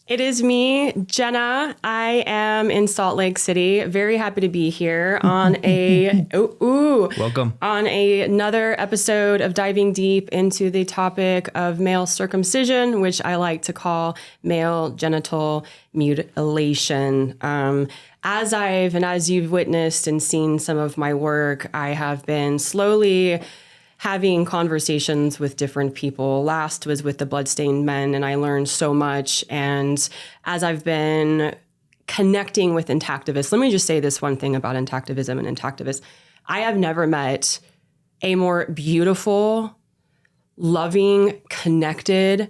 It is me, Jenna. I am in Salt Lake City. Very happy to be here on Welcome. On another episode of diving deep into the topic of male circumcision, which I like to call male genital mutilation. As you've witnessed and seen some of my work, I have been slowly having conversations with different people. Last was with the Bloodstained Men, and I learned so much. And as I've been connecting with intactivists, let me just say this one thing about intactivism and intactivists. I have never met a more beautiful, loving, connected,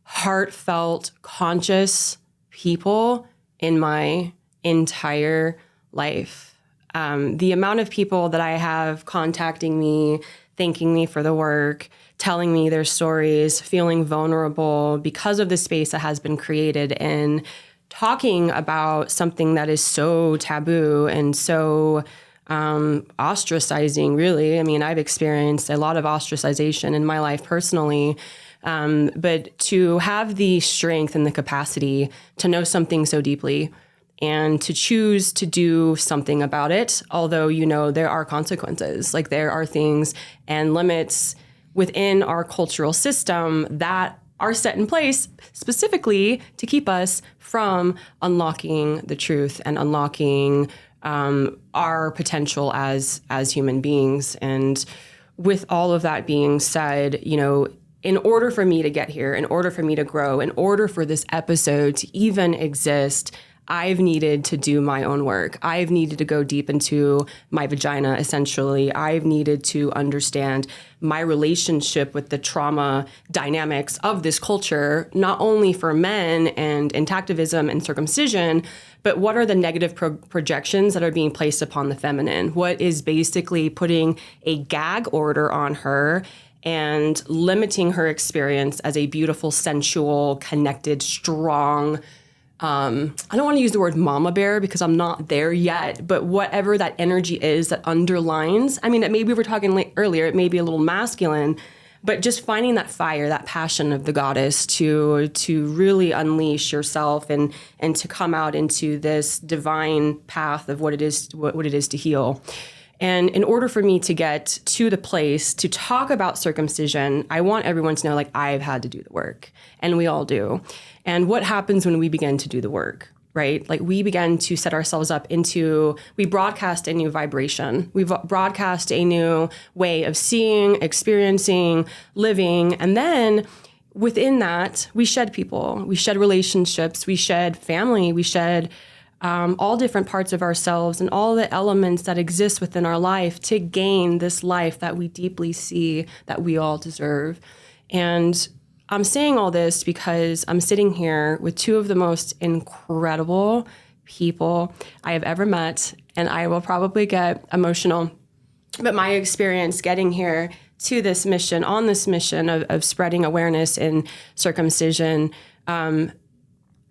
heartfelt, conscious people in my entire life. The amount of people that I have contacting me, thanking me for the work, telling me their stories, feeling vulnerable because of the space that has been created and talking about something that is so taboo and so ostracizing, really. I mean, I've experienced a lot of ostracization in my life personally, but to have the strength and the capacity to know something so deeply and to choose to do something about it, although, there are consequences. Like, there are things and limits within our cultural system that are set in place specifically to keep us from unlocking the truth and unlocking our potential as human beings. And with all of that being said, in order for me to get here, in order for me to grow, in order for this episode to even exist, I've needed to do my own work. I've needed to go deep into my vagina, essentially. I've needed to understand my relationship with the trauma dynamics of this culture, not only for men and intactivism and circumcision, but what are the negative projections that are being placed upon the feminine? What is basically putting a gag order on her and limiting her experience as a beautiful, sensual, connected, strong, I don't want to use the word mama bear because I'm not there yet, but whatever that energy is that underlines, maybe we were talking earlier, it may be a little masculine, but just finding that fire, that passion of the goddess to really unleash yourself and to come out into this divine path of what it is to heal. And in order for me to get to the place to talk about circumcision, I want everyone to know, I've had to do the work, and we all do. And what happens when we begin to do the work, right? We begin to set ourselves up we broadcast a new vibration. We broadcast a new way of seeing, experiencing, living. And then within that, we shed people, we shed relationships, we shed family, we shed all different parts of ourselves and all the elements that exist within our life to gain this life that we deeply see that we all deserve. And I'm saying all this because I'm sitting here with two of the most incredible people I have ever met, and I will probably get emotional. But my experience getting here to this mission, on this mission of spreading awareness in circumcision,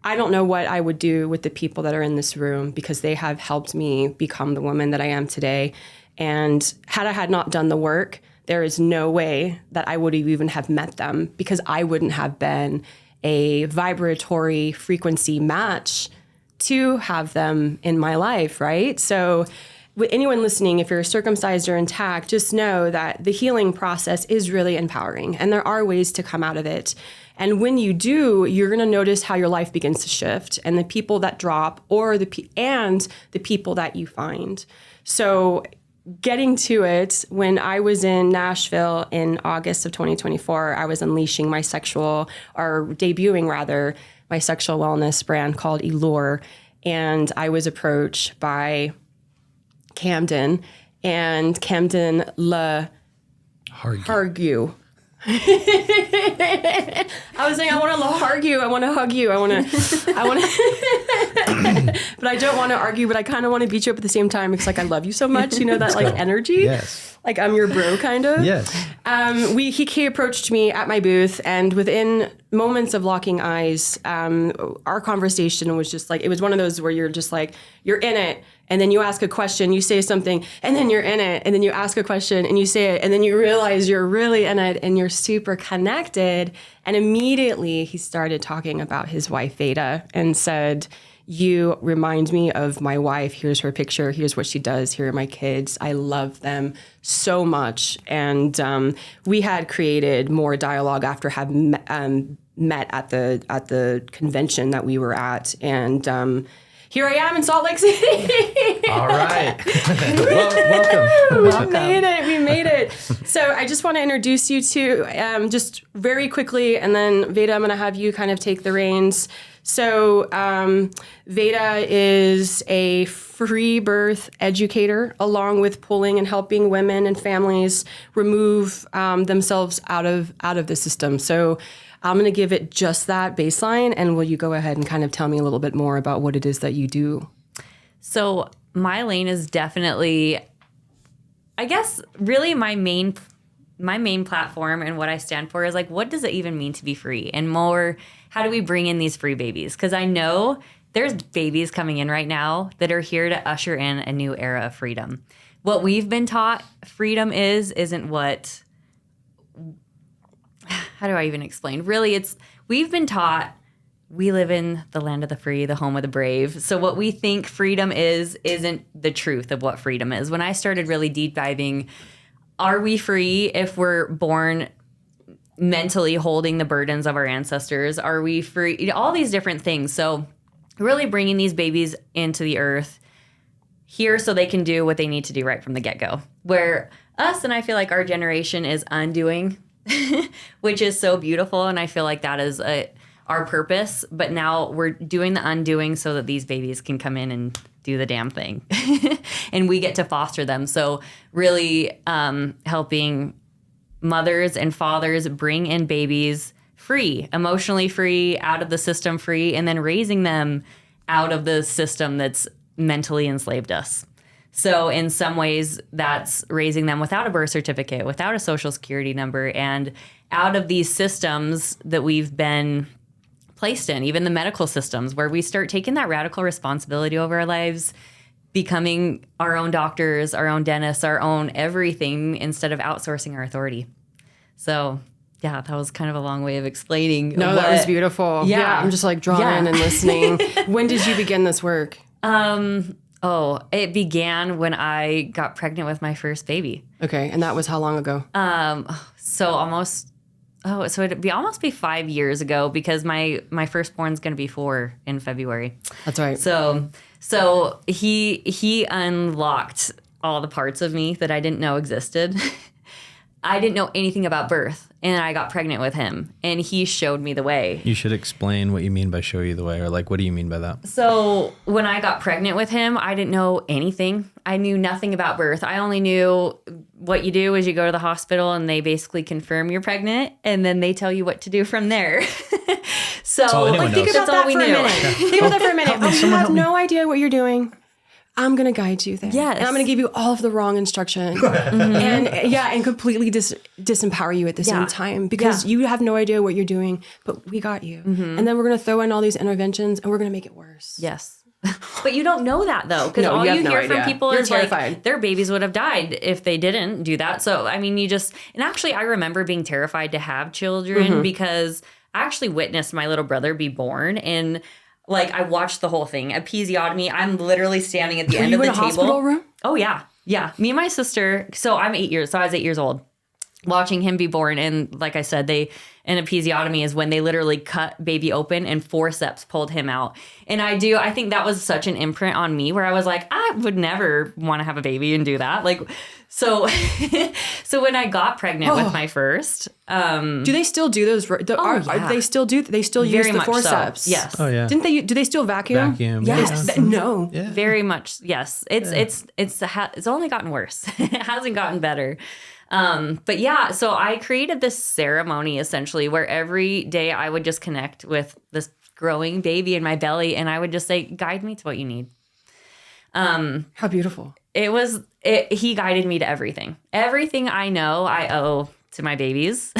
I don't know what I would do with the people that are in this room because they have helped me become the woman that I am today. And had I had not done the work, there is no way that I would even have met them because I wouldn't have been a vibratory frequency match to have them in my life, right? So with anyone listening, if you're circumcised or intact, just know that the healing process is really empowering and there are ways to come out of it. And when you do, you're going to notice how your life begins to shift and the people that drop the people that you find. So getting to it, when I was in Nashville in August of 2024, I was unleashing debuting my sexual wellness brand called Allure. And I was approached by Kamden LaHargoue. I was saying, I want to LaHargoue. I want to hug you. I want to, but I don't want to argue, but I kind of want to beat you up at the same time because I love you so much. That energy. Yes. I'm your bro kind of. Yes. He approached me at my booth, and within moments of locking eyes, our conversation was just it was one of those where you're just you're in it and then you ask a question, you say something, and then you're in it, and then you ask a question and you say it, and then you realize you're really in it and you're super connected. And immediately he started talking about his wife, Veda, and said, you remind me of my wife. Here's her picture. Here's what she does. Here are my kids. I love them so much. And we had created more dialogue after having met at the convention that we were at. And here I am in Salt Lake City. All right. Welcome. We made it. So I just want to introduce you to just very quickly, and then Veda, I'm going to have you kind of take the reins. So Veda is a free birth educator, along with pulling and helping women and families remove themselves out of the system. So I'm going to give it just that baseline, and will you go ahead and kind of tell me a little bit more about what it is that you do? So my lane is definitely, I guess, really my main platform and what I stand for is like, what does it even mean to be free? And more, how do we bring in these free babies? Because I know there's babies coming in right now that are here to usher in a new era of freedom. What we've been taught freedom isn't what, how do I even explain? Really, we've been taught we live in the land of the free, the home of the brave. So what we think freedom isn't the truth of what freedom is. When I started really deep diving, are we free if we're born mentally holding the burdens of our ancestors? Are we free? All these different things. So really bringing these babies into the earth here so they can do what they need to do right from the get-go. Where us, and I feel like our generation is undoing, which is so beautiful. And I feel like that is our purpose. But now we're doing the undoing so that these babies can come in and do the damn thing. And we get to foster them. So really helping mothers and fathers bring in babies free, emotionally free, out of the system free, and then raising them out of the system that's mentally enslaved us. So in some ways, that's raising them without a birth certificate, without a social security number, and out of these systems that we've been placed in, even the medical systems, where we start taking that radical responsibility over our lives, becoming our own doctors, our own dentists, our own everything, instead of outsourcing our authority. So yeah, that was kind of a long way of explaining. No, that was beautiful. Yeah, I'm just like drawn in and listening. When did you begin this work? It began when I got pregnant with my first baby. Okay, and that was how long ago? So it'd almost be 5 years ago, because my firstborn's going to be 4 in February. That's right. So he unlocked all the parts of me that I didn't know existed. I didn't know anything about birth, and I got pregnant with him, and he showed me the way. You should explain what you mean by show you the way, or like, what do you mean by that? So when I got pregnant with him, I didn't know anything. I knew nothing about birth. I only knew what you do is you go to the hospital and they basically confirm you're pregnant, and then they tell you what to do from there. So think about that for a minute. Think about that for a minute. You have no idea what you're doing. I'm going to guide you there. Yes. And I'm going to give you all of the wrong instruction. And completely disempower you at the same time, because you have no idea what you're doing, but we got you. And then we're going to throw in all these interventions and we're going to make it worse. Yes. But you don't know that, though, because all you hear from people is like their babies would have died if they didn't do that. So, I mean, and actually I remember being terrified to have children because I actually witnessed my little brother be born, and like, I watched the whole thing. Episiotomy. I'm literally standing at the end of the table. Were you in a hospital room? Oh, yeah. Yeah. Me and my sister. So I was 8 years old, watching him be born. And like I said, an episiotomy is when they literally cut baby open and forceps pulled him out. And I think that was such an imprint on me, where I was like, I would never want to have a baby and do that. Like, so when I got pregnant with my first, do they still do those? They still use the forceps. So. Yes. Oh yeah. Do they still vacuum? Vacuum. Yes. Yeah. No. Yeah. Very much. Yes. It's only gotten worse. It hasn't gotten better. But yeah, so I created this ceremony essentially where every day I would just connect with this growing baby in my belly, and I would just say, guide me to what you need. How beautiful. He guided me to everything. Everything I know, I owe to my babies.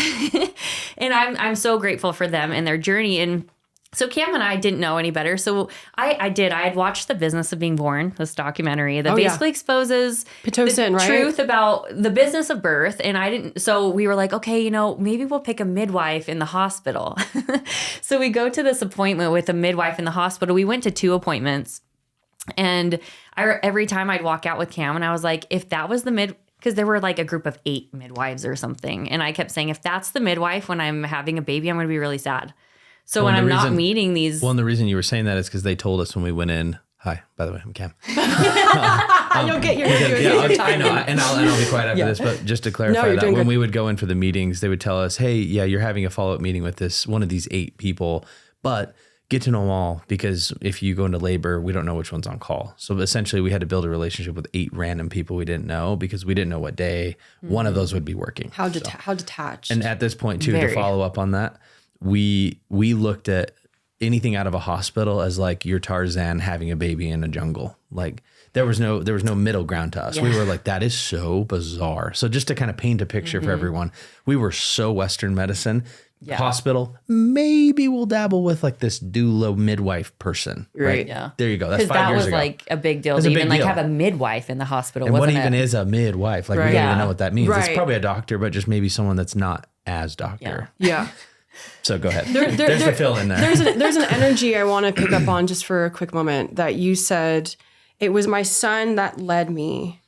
And I'm so grateful for them and their journey. And So Cam and I didn't know any better. So I had watched The Business of Being Born, this documentary that basically exposes Pitocin, the right? truth about the business of birth. And so we were like, okay, maybe we'll pick a midwife in the hospital. So we go to this appointment with a midwife in the hospital. We went to 2 appointments. And every time I'd walk out with Cam and I was like, if that was the because there were like a group of 8 midwives or something. And I kept saying, if that's the midwife when I'm having a baby, I'm going to be really sad. So when I'm not meeting these... Well, and the reason you were saying that is because they told us when we went in... Hi, by the way, I'm Cam. You'll get your time. I know, and I'll be quiet after this, but just to clarify that, when we would go in for the meetings, they would tell us, hey, yeah, you're having a follow-up meeting with one of these 8 people, but get to know them all, because if you go into labor, we don't know which one's on call. So essentially, we had to build a relationship with 8 random people we didn't know, because we didn't know what day one of those would be working. How detached. And at this point, too, to follow up on that, we looked at anything out of a hospital as like your Tarzan having a baby in a jungle. Like there was no middle ground to us. We were like, that is so bizarre. So just to kind of paint a picture for everyone, we were so Western medicine. Hospital, maybe we'll dabble with like this doula midwife person. Right. Yeah. There you go. That's 5 years ago. That was like a big deal to even like have a midwife in the hospital. And what even is a midwife? Like we don't even know what that means. Right. It's probably a doctor, but just maybe someone that's not as doctor. Yeah. So go ahead. There's the fill in there. There's an energy I want to pick up on just for a quick moment that you said, it was my son that led me.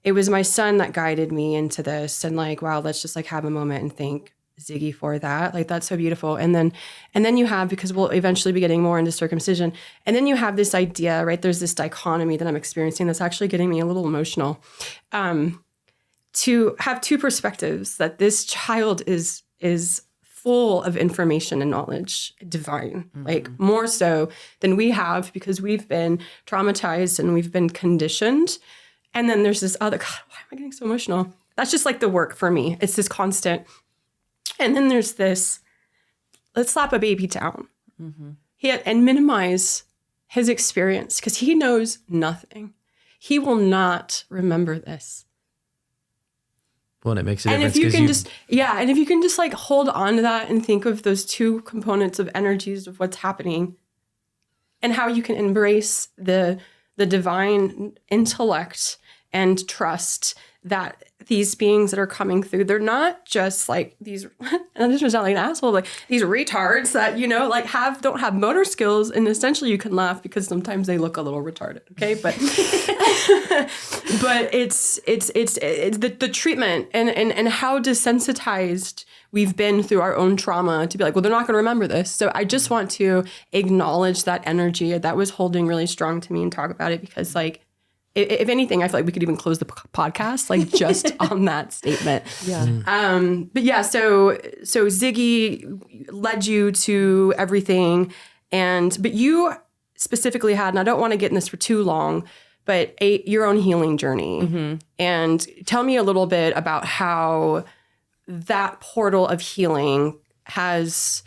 It was my son that guided me into this. And like, wow, let's just like have a moment and thank Ziggy for that. Like, that's so beautiful. And then you have, because we'll eventually be getting more into circumcision. And then you have this idea, right? There's this dichotomy that I'm experiencing that's actually getting me a little emotional. To have 2 perspectives, that this child is full of information and knowledge, divine, like more so than we have, because we've been traumatized and we've been conditioned. And then there's this other, God, why am I getting so emotional? That's just like the work for me. It's this constant. And then there's this, let's slap a baby down and minimize his experience, because he knows nothing. He will not remember this. Well, and it makes a and difference. If you can just like hold on to that and think of those 2 components of energies of what's happening and how you can embrace the divine intellect and trust that these beings that are coming through, they're not just like these, and this was not like an asshole, like these retards that, like don't have motor skills. And essentially you can laugh because sometimes they look a little retarded. Okay. But, but it's the treatment and how desensitized we've been through our own trauma to be like, well, they're not going to remember this. So I just want to acknowledge that energy that was holding really strong to me and talk about it, because like, if anything, I feel like we could even close the podcast like just on that statement. Yeah. But yeah, so Ziggy led you to everything, but you specifically had, and I don't want to get in this for too long, but your own healing journey. And tell me a little bit about how that portal of healing has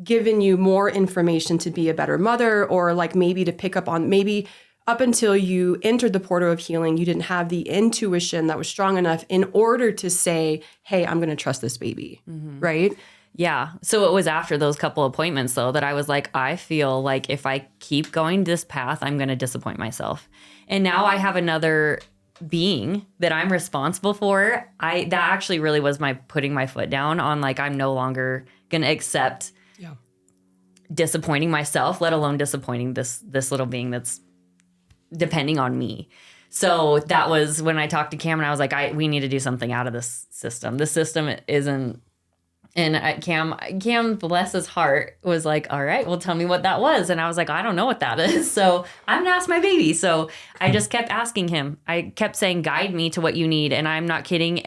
given you more information to be a better mother, or like maybe to pick up on, maybe up until you entered the portal of healing, you didn't have the intuition that was strong enough in order to say, hey, I'm going to trust this baby. Right? Yeah. So it was after those couple appointments though that I was like, I feel like if I keep going this path, I'm going to disappoint myself. And now I have another being that I'm responsible for. That actually really was my putting my foot down on, like, I'm no longer going to accept disappointing myself, let alone disappointing this little being that's depending on me. So that was when I talked to Cam and I was like, we need to do something out of this system. The system isn't. And Cam, bless his heart, was like, all right, well, tell me what that was. And I was like, I don't know what that is. So I'm going to ask my baby. So I just kept asking him. I kept saying, guide me to what you need. And I'm not kidding.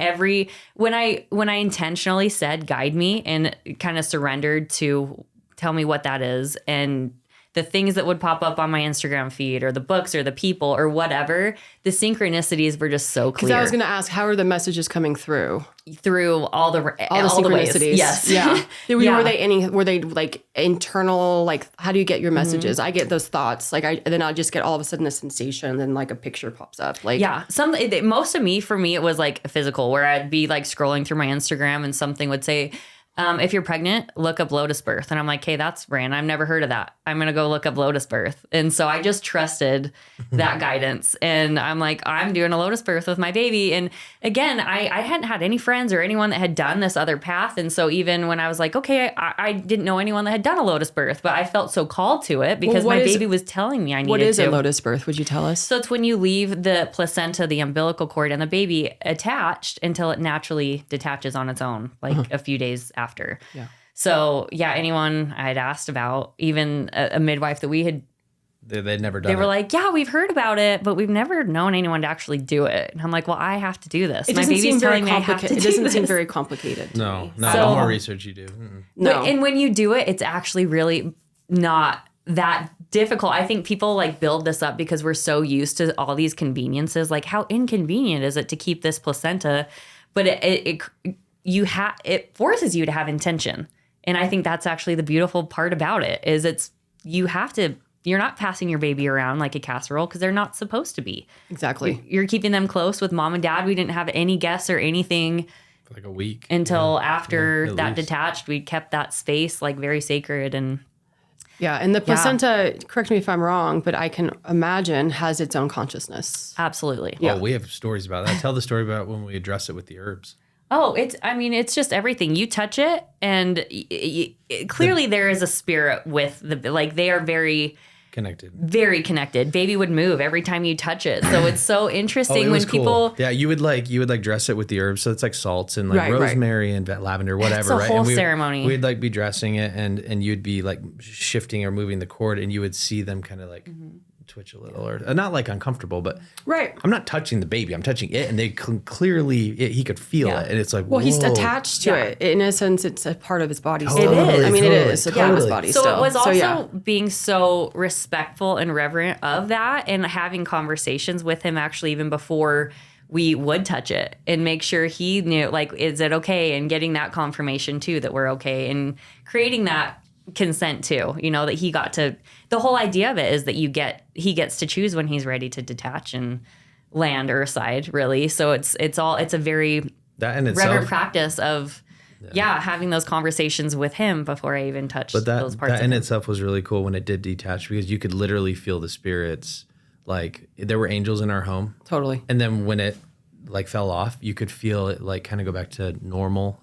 When I intentionally said, guide me, and kind of surrendered to tell me what that is, and the things that would pop up on my Instagram feed, or the books, or the people, or whatever, the synchronicities were just so clear. Because I was going to ask, how are the messages coming through? Through all the synchronicities. Yes. Yeah. Were they like internal? Like, how do you get your messages? I get those thoughts. Like, then I'll just get all of a sudden a sensation, then like a picture pops up. Like, yeah. For me, it was like physical, where I'd be like scrolling through my Instagram and something would say, if you're pregnant, look up lotus birth. And I'm like, hey, that's random. I've never heard of that. I'm going to go look up lotus birth. And so I just trusted that guidance. And I'm like, I'm doing a lotus birth with my baby. And again, I hadn't had any friends or anyone that had done this other path. And so even when I was like, okay, I didn't know anyone that had done a lotus birth, but I felt so called to it because my baby was telling me I needed to. What is a lotus birth? Would you tell us? So it's when you leave the placenta, the umbilical cord, and the baby attached until it naturally detaches on its own, like a few days after. Yeah. So yeah, anyone I'd asked about, even a midwife that we had, they'd never done it. They were like, yeah, we've heard about it, but we've never known anyone to actually do it. And I'm like, well, I have to do this. It My baby's telling me I have to do this. It doesn't seem very complicated. No, So- the more research you do. No. And when you do it, it's actually really not that difficult. I think people like build this up because we're so used to all these conveniences. Like, how inconvenient is it to keep this placenta? But it forces you to have intention. And I think that's actually the beautiful part about it is you're not passing your baby around like a casserole because they're not supposed to be. Exactly. You're keeping them close with mom and dad. We didn't have any guests or anything For like a week. until after that least. detached. We kept that space like very sacred. And Yeah. And the placenta, correct me if I'm wrong, but I can imagine has its own consciousness. absolutely. Yeah. Oh, we have stories about that. Tell the story about when we address it with the herbs. Oh, it's just everything. You touch it, and clearly there is a spirit with they are very Connected. Baby would move every time you touch it. So it's so interesting it when was people. cool. Yeah, you would dress it with the herbs. So it's like salts and like Right, rosemary and lavender, whatever. It's a right? whole And ceremony. We'd like be dressing it, and you'd be like shifting or moving the cord, and you would see them kind of like twitch a little, or not like uncomfortable, but Right. I'm not touching the baby. I'm touching it, and they clearly he could feel it, and it's like, Well, he's whoa. attached to it. In a sense, it's a part of his body still. It is. I mean, it Totally, is a part of his body So still. it was also yeah. being so respectful and reverent of that, and having conversations with him actually even before we would touch it, and make sure he knew, like, is it okay, and getting that confirmation too that we're okay, and creating that consent too, that he got to. The whole idea of it is that he gets to choose when he's ready to detach and land earthside, really. So it's a very that in itself. reverent practice of having those conversations with him before I even touched But those parts that of in him. itself was really cool when it did detach, because you could literally feel the spirits. Like there were angels in our home, Totally. and then when it like fell off, you could feel it like kind of go back to normal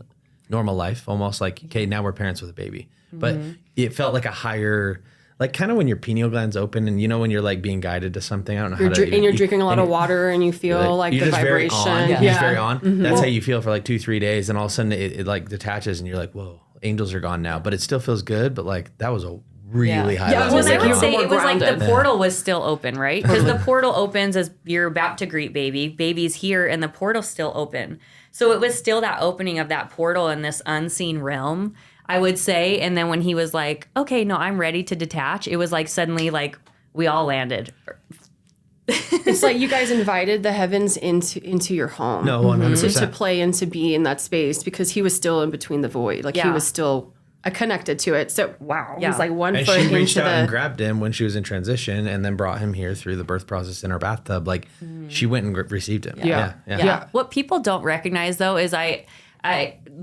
life, almost like, okay, now we're parents with a baby. But it felt like a higher, like kind of when your pineal gland's open, and when you're like being guided to something. I don't know how to. And you're drinking a lot of water, and you feel like you're the just very vibration. on. You're just very on. Mm-hmm. That's how you feel for like 2-3 days, and all of a sudden it like detaches, and you're like, whoa, angels are gone now, but it still feels good. But like that was a really high Yeah, level. Well, I would you're say more it was like grounded. the portal was still open, right? Because the portal opens as you're about to greet baby. Baby's here, and the portal's still open. So it was still that opening of that portal in this unseen realm, I would say. And then when he was like, okay, no, I'm ready to detach, it was like suddenly like we all landed. It's like you guys invited the heavens into your home. No, 100%. To play and to be in that space, because he was still in between the void. Like he was still connected to it. So wow, Yeah. he's like one And foot she reached into out and the. grabbed him when she was in transition, and then brought him here through the birth process in our bathtub. Like she went and received him. Yeah. What people don't recognize though is I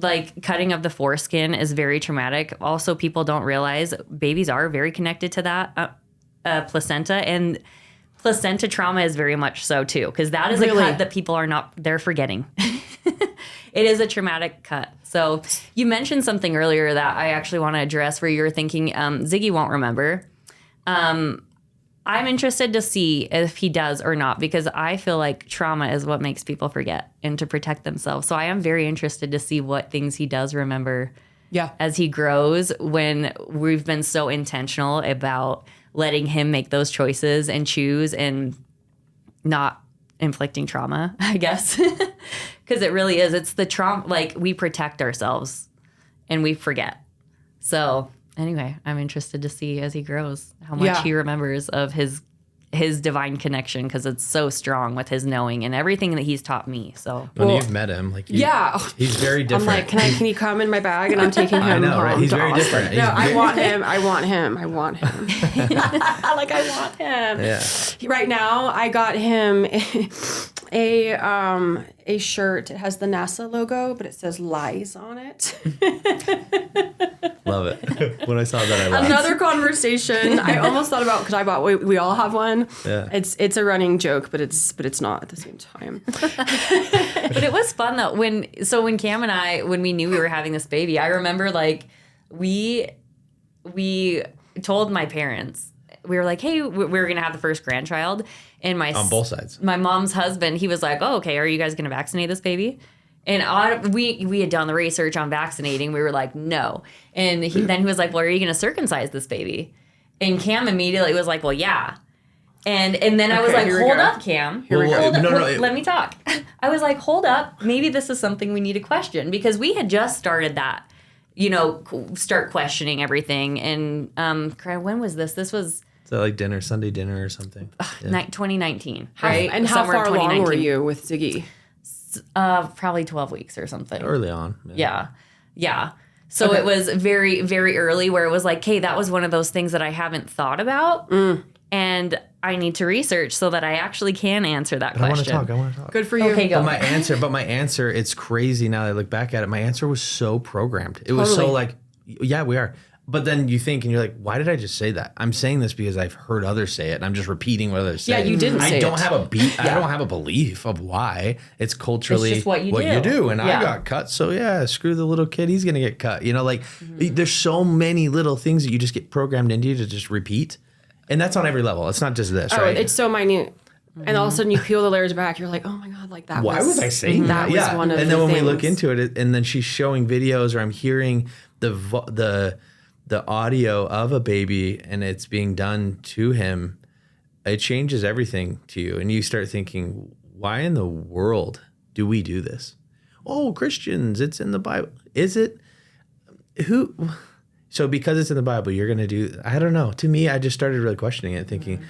like cutting of the foreskin is very traumatic. Also, people don't realize babies are very connected to that placenta, and placenta trauma is very much so too, because that is a cut that people they're forgetting. It is a traumatic cut. So you mentioned something earlier that I actually want to address, where you're thinking Ziggy won't remember. I'm interested to see if he does or not, because I feel like trauma is what makes people forget and to protect themselves. So I am very interested to see what things he does remember as he grows, when we've been so intentional about letting him make those choices and choose and not inflicting trauma, I guess. Because it really is. It's the trauma, like we protect ourselves and we forget. So anyway, I'm interested to see as he grows how much he remembers of his divine connection, because it's so strong with his knowing and everything that he's taught me. So When you've met him, like he's very different. I'm like, can he come in my bag? And I'm taking him I know, home right? He's to very Austin. different. No, He's I very- want him. I want him. Like I want him. Yeah. Right now, I got him. a shirt. It has the NASA logo, but it says lies on it. Love it. When I saw that, I laughed. Another conversation. I almost thought about, because I bought. We all have one. Yeah. It's a running joke, but it's not at the same time. But it was fun though. When Kam and I, when we knew we were having this baby, I remember like we told my parents. We were like, hey, we're going to have the first grandchild. And on both sides. My mom's husband, he was like, oh, okay, are you guys going to vaccinate this baby? And we had done the research on vaccinating. We were like, no. And then he was like, well, are you going to circumcise this baby? And Kam immediately was like, well, yeah. And then I was like, hold up, Kam. Let me talk. I was like, hold up. Maybe this is something we need to question. Because we had just started that, start questioning everything. And when was this? This was... So like Sunday dinner or something. Yeah. 2019, right? And how far along were you with Ziggy? Probably 12 weeks or something. Early on. Yeah. So It was very, very early where it was like, hey, that was one of those things that I haven't thought about. And I need to research so that I actually can answer that question. I want to talk. Good for you. Okay, go. But my answer, it's crazy now that I look back at it. My answer was so programmed. It was so like, yeah, we are. But then you think, and you're like, why did I just say that? I'm saying this because I've heard others say it, and I'm just repeating what others say. Yeah, you didn't say it. I don't have a beat. I don't have a belief of why. It's culturally it's just what you do. And I got cut, so yeah, screw the little kid. He's going to get cut. There's so many little things that you just get programmed into you to just repeat. And that's on every level. It's not just this, right? It's so minute. And all of a sudden you peel the layers back. You're like, oh my God, like that Why was I saying that? That was one of the And then when things. we look into it, and then she's showing videos, or I'm hearing the audio of a baby and it's being done to him, it changes everything to you. And you start thinking, why in the world do we do this? Oh, Christians, it's in the Bible. Is it? Who? So because it's in the Bible, you're going to do, I don't know. To me, I just started really questioning it, thinking,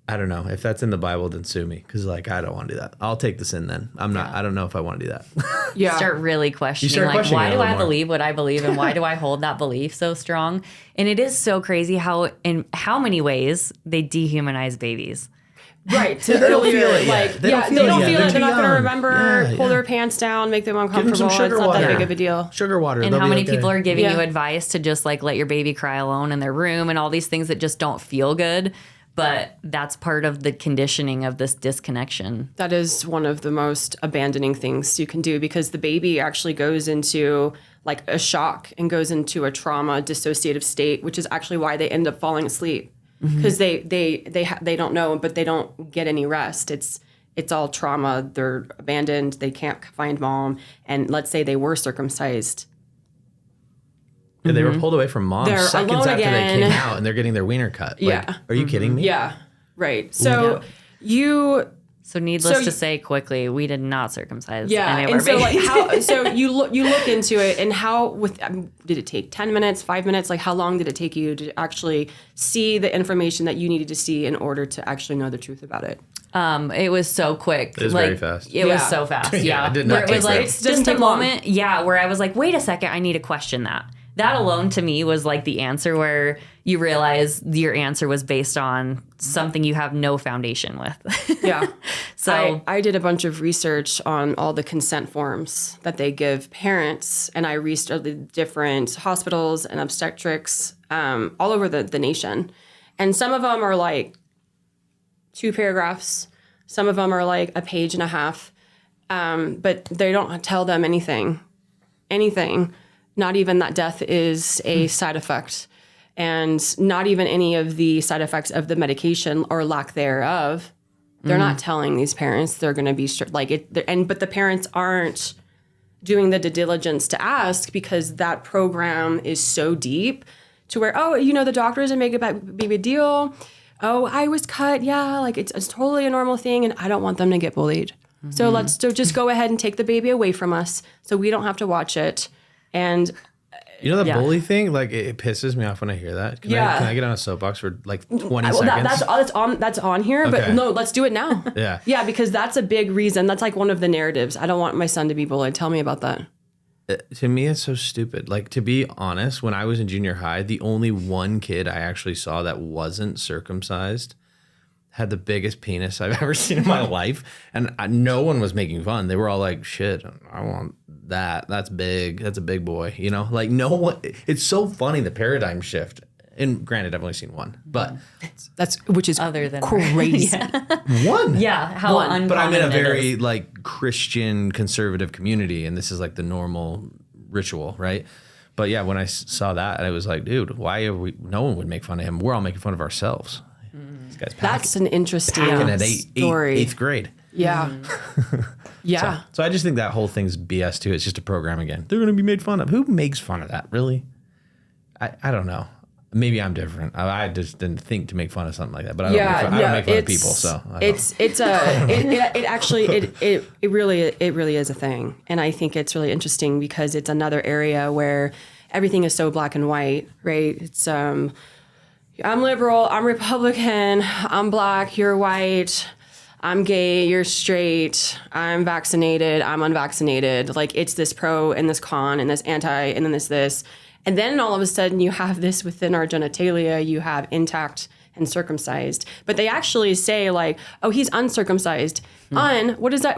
I don't know. If that's in the Bible, then sue me. Because I don't want to do that. I'll take the sin then. I don't know if I want to do that. Yeah. Start really questioning, why do I believe what I believe, and why do I hold that belief so strong? And it is so crazy how, in how many ways, they dehumanize babies. Right. They don't feel it yet. They don't feel it. They're not going to remember, Yeah, pull their pants down, make them uncomfortable. some sugar it's not water. that big of a deal. Sugar water. And how many people are giving Yeah. you advice to just like let your baby cry alone in their room and all these things that just don't feel good. But that's part of the conditioning of this disconnection. That is one of the most abandoning things you can do, because the baby actually goes into like a shock and goes into a trauma dissociative state, which is actually why they end up falling asleep, because they don't know, but they don't get any rest. It's all trauma. They're abandoned. They can't find mom. And let's say they were circumcised. Yeah, they were pulled away from mom They're seconds alone after again. they came out, and they're getting their wiener cut. Yeah. Are you kidding me? Yeah, right. So So needless to say, quickly, we did not circumcise any of our and so babies. like how? So you look into it, and how did it take 10 minutes, 5 minutes? Like how long did it take you to actually see the information that you needed to see in order to actually know the truth about it? It was so quick. It was very fast. It was so fast. Yeah, it did not where it take was like forever. just a moment. Yeah, where I was like, wait a second, I need to question that. That alone to me was like the answer, where you realize your answer was based on something you have no foundation with. Yeah. So I did a bunch of research on all the consent forms that they give parents, and I researched the different hospitals and obstetrics all over the nation. And some of them are like 2 paragraphs. Some of them are like a page and a half. But they don't tell them anything. Not even that death is a side effect, and not even any of the side effects of the medication or lack thereof. They're not telling these parents. They're going to be but the parents aren't doing the due diligence to ask, because that program is so deep to where, the doctor doesn't make a big deal. Oh, I was cut. Yeah, like it's totally a normal thing, and I don't want them to get bullied. So let's just go ahead and take the baby away from us, so we don't have to watch it. And you know the bully thing, like it pisses me off when I hear that. Can I get on a soapbox for like 20 seconds? That's on here, Okay. but no, let's do it now. Yeah. Yeah, because that's a big reason. That's like one of the narratives. I don't want my son to be bullied. Tell me about that. To me, it's so stupid. Like, to be honest, when I was in junior high, the only one kid I actually saw that wasn't circumcised had the biggest penis I've ever seen in my life. And no one was making fun. They were all like, shit, I want that. That's big. That's a big boy. You know, like no one, it's so funny, the paradigm shift. And granted, I've only seen one, but which is other than crazy. One. Yeah. How uncommon But I'm in a it very is. like Christian conservative community, and this is like the normal ritual, right? But yeah, when I saw that, I was like, dude, why are we? No one would make fun of him. We're all making fun of ourselves. This guy's That's an interesting at story. eighth grade. Yeah. Yeah. So I just think that whole thing's BS too. It's just a program again. They're going to be made fun of. Who makes fun of that? Really? I don't know. Maybe I'm different. I just didn't think to make fun of something like that. But I don't make fun of people. So it really is a thing, and I think it's really interesting because it's another area where everything is so black and white, right? It's I'm liberal, I'm Republican, I'm black, you're white, I'm gay, you're straight, I'm vaccinated, I'm unvaccinated. Like it's this pro and this con and this anti and then this. And then all of a sudden you have this within our genitalia, you have intact and circumcised. But they actually say like, oh, he's uncircumcised. What is that?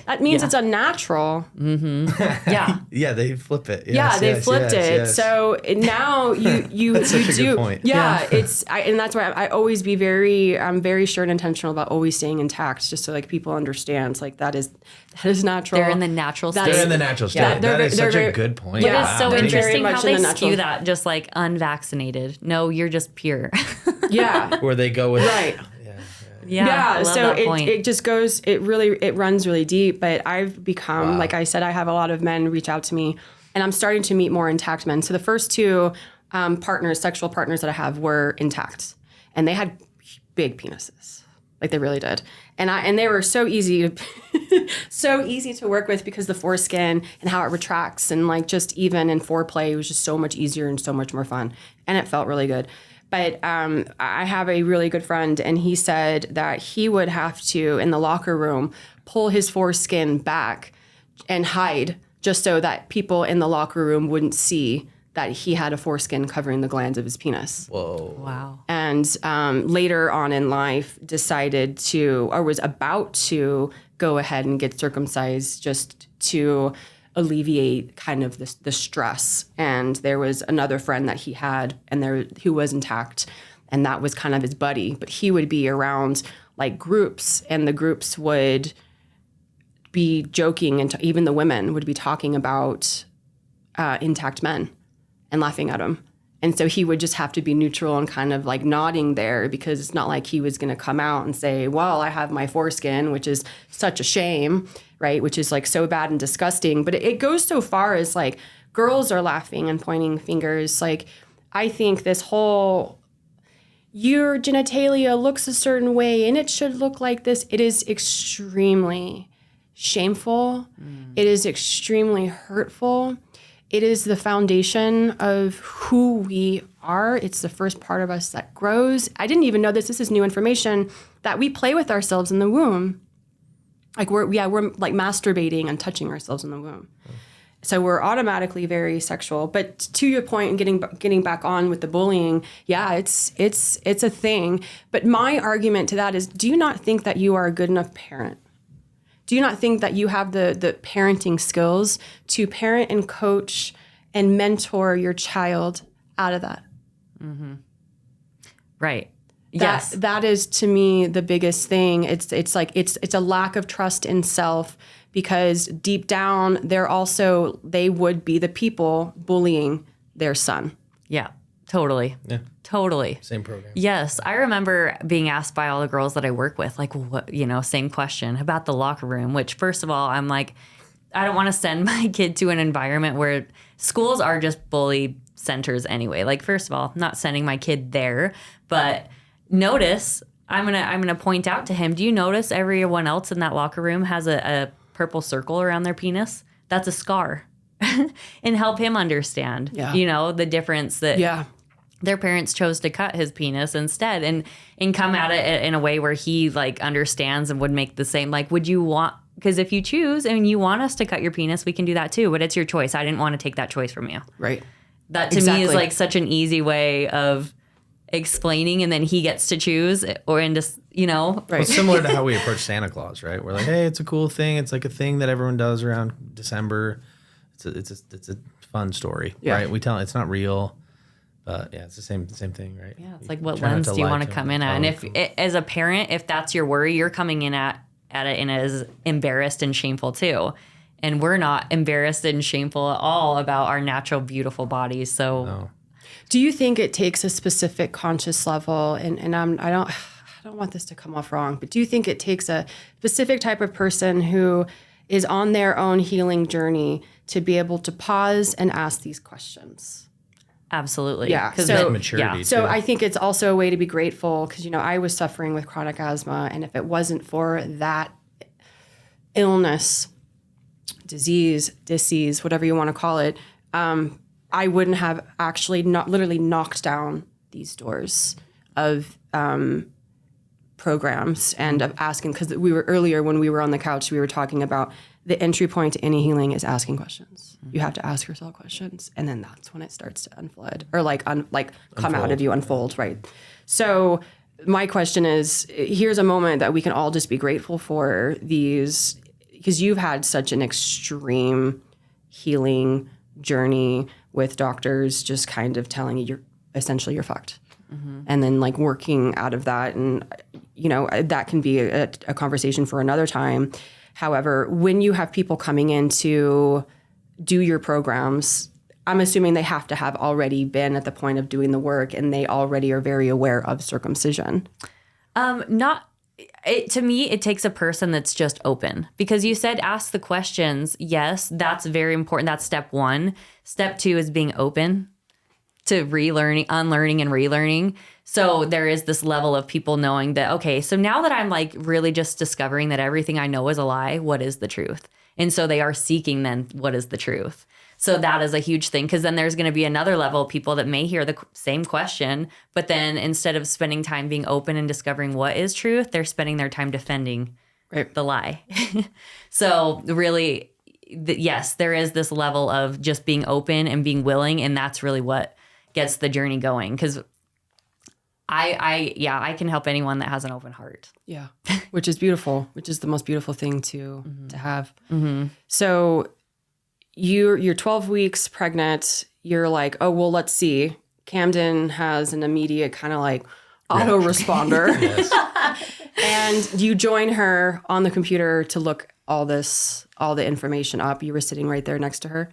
That means it's unnatural. Mm-hmm. Yeah. Yeah, they flip it. They flipped it. Yes. So now you that's such you a do. Good point. Yeah, and that's why I always be I'm very sure and intentional about always staying intact, just so like people understand like that is natural. They're in the natural state. They're in the natural state. Yeah, that is such very, a good point. But it's so interesting how they natural. skew that, just like unvaccinated. No, you're just pure. Yeah. Where they go with right. Yeah, I love so that point. it just goes, it runs really deep, but I've become, like I said, I have a lot of men reach out to me and I'm starting to meet more intact men. So the first two sexual partners that I have were intact and they had big penises. Like they really did. And they were so easy to work with because the foreskin and how it retracts and like just even in foreplay, it was just so much easier and so much more fun. And it felt really good. But I have a really good friend, and he said that he would have to, in the locker room, pull his foreskin back and hide just so that people in the locker room wouldn't see that he had a foreskin covering the glands of his penis. Whoa. Wow. And later on in life decided to, or was about to go ahead and get circumcised just to alleviate kind of the stress. And there was another friend that he had who was intact, and that was kind of his buddy. But he would be around like groups, and the groups would be joking, and even the women would be talking about intact men and laughing at him. And so he would just have to be neutral and kind of like nodding there, because it's not like he was going to come out and say, well, I have my foreskin, which is such a shame, right? Which is like so bad and disgusting. But it goes so far as like girls are laughing and pointing fingers. Like I think this whole, your genitalia looks a certain way and it should look like this. It is extremely shameful. It is extremely hurtful. It is the foundation of who we are. It's the first part of us that grows. I didn't even know this. This is new information, that we play with ourselves in the womb. Like we're like masturbating and touching ourselves in the womb. So we're automatically very sexual. But to your point, and getting back on with the bullying, yeah, it's a thing. But my argument to that is, do you not think that you are a good enough parent? Do you not think that you have the parenting skills to parent and coach and mentor your child out of that? Mm-hmm. Right. Yes. That is to me the biggest thing. It's a lack of trust in self, because deep down they would be the people bullying their son. Yeah. Totally. Yeah. Totally. Same program. Yes. I remember being asked by all the girls that I work with, like, what, same question about the locker room, which first of all, I'm like, I don't want to send my kid to an environment where schools are just bully centers anyway. Like, first of all, I'm not sending my kid there, but notice, I'm going to point out to him, do you notice everyone else in that locker room has a purple circle around their penis? That's a scar. And help him understand, the difference that their parents chose to cut his penis instead, and come at it in a way where he like understands and would make the same. Like, would you want, because if you choose and you want us to cut your penis, we can do that too, but it's your choice. I didn't want to take that choice from you. Right. That to me is like such an easy way of explaining, and then he gets to choose, or in just, Well, it's similar to how we approach Santa Claus, right? We're like, hey, it's a cool thing. It's like a thing that everyone does around December. It's a fun story, right? We tell it's not real, but yeah, it's the same thing, right? Yeah, it's like, what lens do you want to come in at? And if as a parent, if that's your worry, you're coming in at it and as embarrassed and shameful too. And we're not embarrassed and shameful at all about our natural, beautiful bodies. So, No. Do you think it takes a specific conscious level? And I don't want this to come off wrong, but do you think it takes a specific type of person who is on their own healing journey to be able to pause and ask these questions? absolutely. Yeah. So maturity. So too. I think it's also a way to be grateful because, I was suffering with chronic asthma. And if it wasn't for that illness, disease, whatever you want to call it, I wouldn't have actually literally knocked down these doors of programs and of asking, because we were earlier when we were on the couch, we were talking about the entry point to any healing is asking questions. You have to ask yourself questions, and then that's when it starts to unflood or come out of you, unfold, right? So my question is, here's a moment that we can all just be grateful for these, because you've had such an extreme healing journey with doctors just kind of telling you you're fucked. Mm-hmm. And then working out of that. And, that can be a conversation for another time. However, when you have people coming in to do your programs, I'm assuming they have to have already been at the point of doing the work and they already are very aware of circumcision. To me, it takes a person that's just open, because you said ask the questions. Yes, that's very important. That's step one. Step two is being open to relearning, unlearning, and relearning. So there is this level of people knowing that, okay, so now that I'm really just discovering that everything I know is a lie, what is the truth? And so they are seeking then what is the truth? So that is a huge thing, because then there's going to be another level of people that may hear the same question, but then instead of spending time being open and discovering what is truth, they're spending their time defending the lie. So really, yes, there is this level of just being open and being willing, and that's really what gets the journey going. Because I can help anyone that has an open heart. Yeah, which is beautiful, which is the most beautiful thing to have. Mm-hmm. So you're 12 weeks pregnant. You're like, oh, well, let's see. Kamden has an immediate kind of autoresponder. And you join her on the computer to look all the information up. You were sitting right there next to her.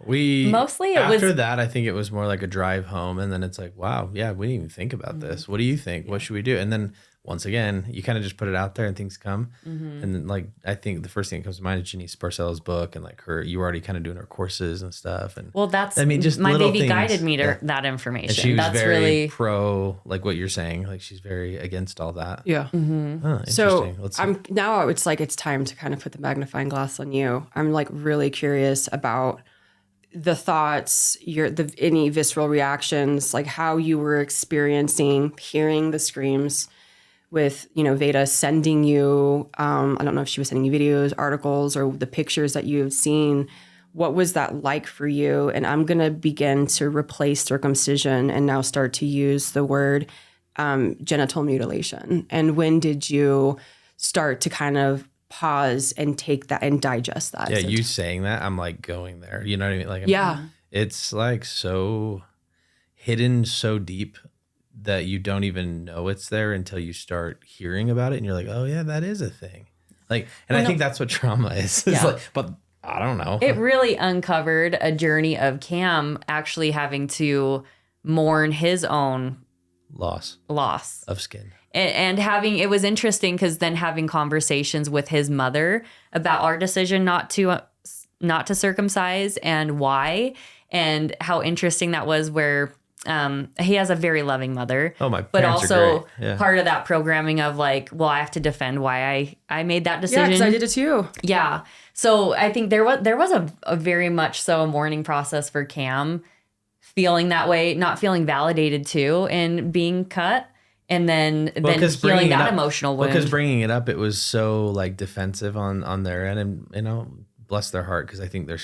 After that, I think it was more like a drive home, and then it's like, wow, yeah, we didn't even think about this. What do you think? What should we do? And then once again, you kind of just put it out there and things come. Mm-hmm. And then I think the first thing that comes to mind is Janice Parcell's book, and you were already kind of doing her courses and stuff. And just my baby things, guided me to that information. And she was very pro, what you're saying, she's very against all that. Yeah. Mm-hmm. Oh, interesting. Now it's time to kind of put the magnifying glass on you. I'm really curious about the thoughts, any visceral reactions, how you were experiencing hearing the screams with, Veda sending you, I don't know if she was sending you videos, articles, or the pictures that you've seen. What was that like for you? And I'm going to begin to replace circumcision and now start to use the word genital mutilation. And when did you start to kind of pause and take that and digest that? Yeah, you saying that, I'm going there. You know what I mean? Yeah. It's so hidden, so deep that you don't even know it's there until you start hearing about it, and you're like, oh yeah, that is a thing. I think that's what trauma is. It's but I don't know. It really uncovered a journey of Kam actually having to mourn his own loss of skin. And it was interesting because then having conversations with his mother about our decision not to circumcise and why, and how interesting that was, where he has a very loving mother. Oh, my but parents also are great. Yeah. Part of that programming of I have to defend why I made that decision. Yeah, because I did it too. Yeah. So I think there was a very much so a mourning process for Kam, feeling that way, not feeling validated too, and being cut. And then feeling that emotional wound. Because bringing it up, it was so defensive on their end, and bless their heart, because I think they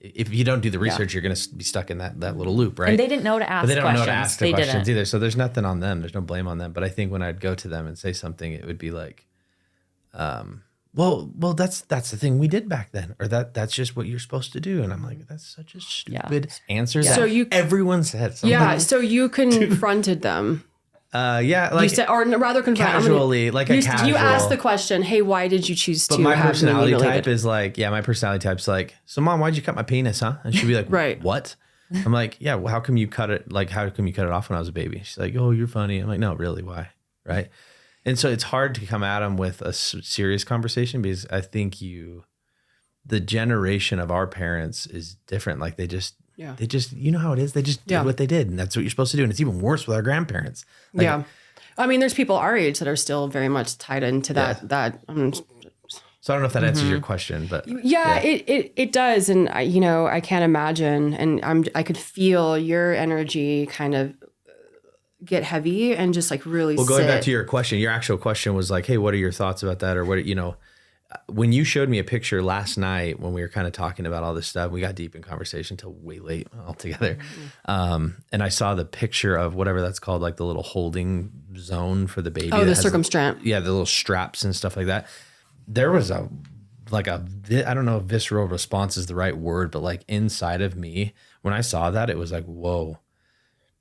if you don't do the research, you're going to be stuck in that little loop, right? And they didn't know to ask But they don't questions. know to ask the questions either. So there's nothing on them. There's no blame on them. But I think when I'd go to them and say something, it would be like, well, that's the thing we did back then, or that's just what you're supposed to do. And I'm like, that's such a stupid answer. So everyone said something. Yeah. So you confronted them. Yeah, like you said, or rather confront casually, you asked the question, hey, why did you choose to? But my have personality me type is like, my personality type's like, so mom, why'd you cut my penis, huh? And she'd be like, right. What? I'm like, yeah, well, how come you cut it? Like, how come you cut it off when I was a baby? She's like, oh, you're funny. I'm like, no, really, why? Right. And so it's hard to come at them with a serious conversation because I think the generation of our parents is different. Like they just, you know how it is. They just did what they did, and that's what you're supposed to do. And it's even worse with our grandparents. Like, I mean, there's people our age that are still very much tied into that. So I don't know if that answers your question, but it does. And I can't imagine. And I could feel your energy kind of get heavy and just like really. Well, going back to your question, your actual question was like, hey, what are your thoughts about that? Or what, when you showed me a picture last night when we were kind of talking about all this stuff, we got deep in conversation till way late altogether. And I saw the picture of whatever that's called, like the little holding zone for the baby. Oh, the circumstrap. Yeah, the little straps and stuff like that. There was I don't know if visceral response is the right word, but like inside of me, when I saw that, it was like, whoa.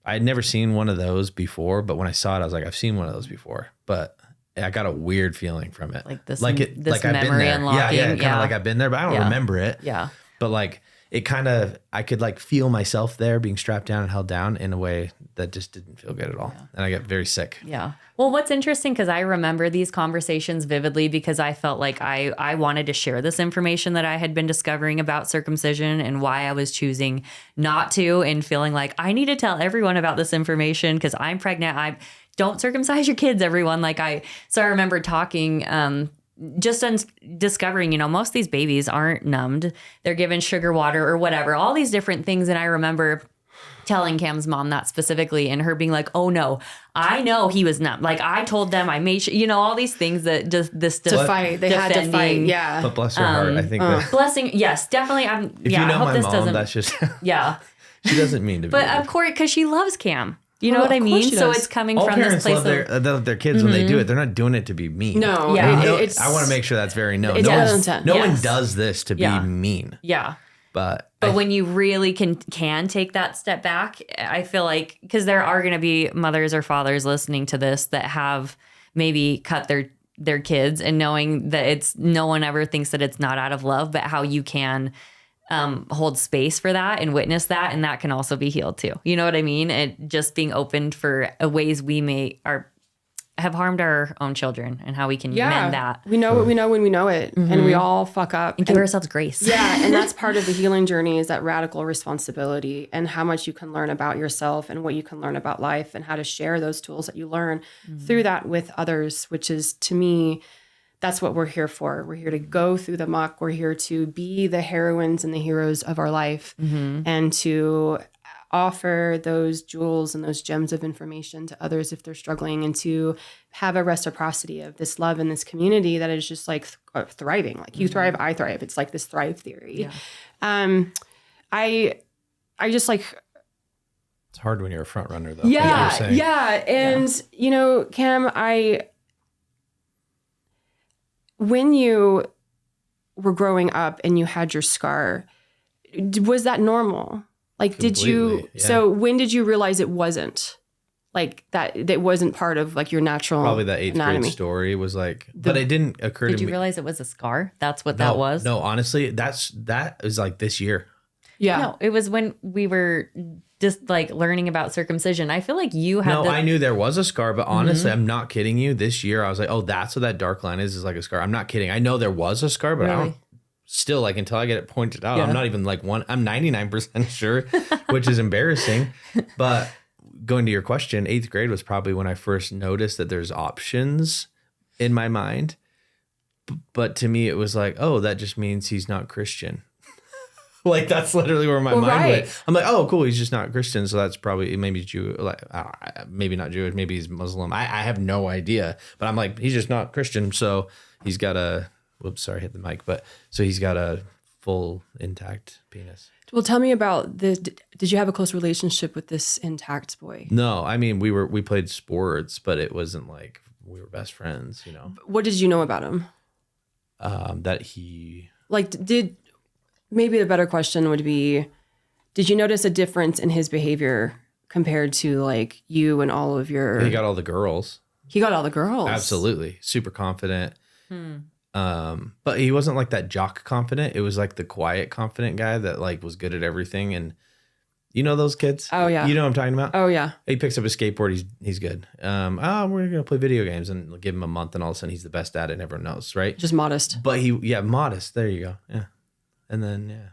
I had never seen one of those before, but when I saw it, I was like, I've seen one of those before, but I got a weird feeling from it. Like this, like this I've been there. unlocking. Yeah, kind of like I've been there, but I don't remember it. Yeah. But like it kind of, I could like feel myself there being strapped down and held down in a way that just didn't feel good at all. And I got very sick. Yeah. Well, what's interesting, because I remember these conversations vividly because I felt like I wanted to share this information that I had been discovering about circumcision and why I was choosing not to, and feeling like I need to tell everyone about this information because I'm pregnant. Don't circumcise your kids, everyone. So I remember talking, discovering, most of these babies aren't numbed. They're given sugar water or whatever, all these different things. And I remember telling Kam's mom that specifically, and her being like, oh no, I know he was numbed. Like I told them, I made sure, all these things that just this to fight. They had to fight. Yeah. But bless her heart. I think that blessing. Yes, definitely. If you know I hope my this mom, doesn't. that's just, yeah. She doesn't mean to be. But of course, because she loves Cam. You know what I mean? So it's coming all from this place love their kids when they do it. They're not doing it to be mean. No. Yeah. I want to make sure that's very known. No one does this to be mean. Yeah. But when you really can take that step back, I feel like, because there are going to be mothers or fathers listening to this that have maybe cut their kids, and knowing that no one ever thinks that it's not out of love, but how you can hold space for that and witness that, and that can also be healed too. You know what I mean? It just being opened for ways we have harmed our own children, and how we can mend that. We know what we know when we know it, and we all fuck up. And give ourselves grace. Yeah, and that's part of the healing journey, is that radical responsibility, and how much you can learn about yourself and what you can learn about life, and how to share those tools that you learn through that with others, which is, to me, that's what we're here for. We're here to go through the muck. We're here to be the heroines and the heroes of our life, and to offer those jewels and those gems of information to others if they're struggling, and to have a reciprocity of this love in this community that is just like thriving. Like you thrive, I thrive. It's like this thrive theory. Yeah. I just like. It's hard when you're a front runner though. Yeah. Like you were saying. And Kam, when you were growing up and you had your scar, was that normal? Like, Completely, did you, so when did you realize it wasn't like that wasn't part of like your natural Probably that 8th anatomy. grade story was like, but it didn't occur to me. Did you realize it was a scar? That's what that was? No, honestly, that was like this year. Yeah. No, it was when we were just like learning about circumcision. I feel like you had. I knew there was a scar, but honestly, I'm not kidding you. This year, I was like, oh, that's what that dark line is like a scar. I'm not kidding. I know there was a scar, but I don't. Still, like, until I get it pointed out, I'm not even like I'm 99% sure, which is embarrassing. But going to your question, 8th grade was probably when I first noticed that there's options in my mind. But to me, it was like, oh, that just means he's not Christian. Like, that's literally where my mind went. I'm like, oh, cool, he's just not Christian. So that's probably maybe Jew, like maybe not Jewish, maybe he's Muslim. I have no idea. But I'm like, he's just not Christian. So he's got a, whoops, sorry, I hit the mic. But so he's got to full intact penis. Well, tell me about this. Did you have a close relationship with this intact boy? No, I mean, we played sports, but it wasn't like we were best friends, you know. What did you know about him? That he... Like, maybe the better question would be, did you notice a difference in his behavior compared to like you and all of your... He got all the girls. He got all the girls. Absolutely. Super confident. But he wasn't like that jock confident. It was like the quiet confident guy that like was good at everything. And you know those kids? Oh yeah. You know what I'm talking about? Oh yeah. He picks up a skateboard. He's good. We're gonna play video games, and give him a month, and all of a sudden he's the best at it, and everyone knows, right? Just modest. But modest. There you go. Yeah. And then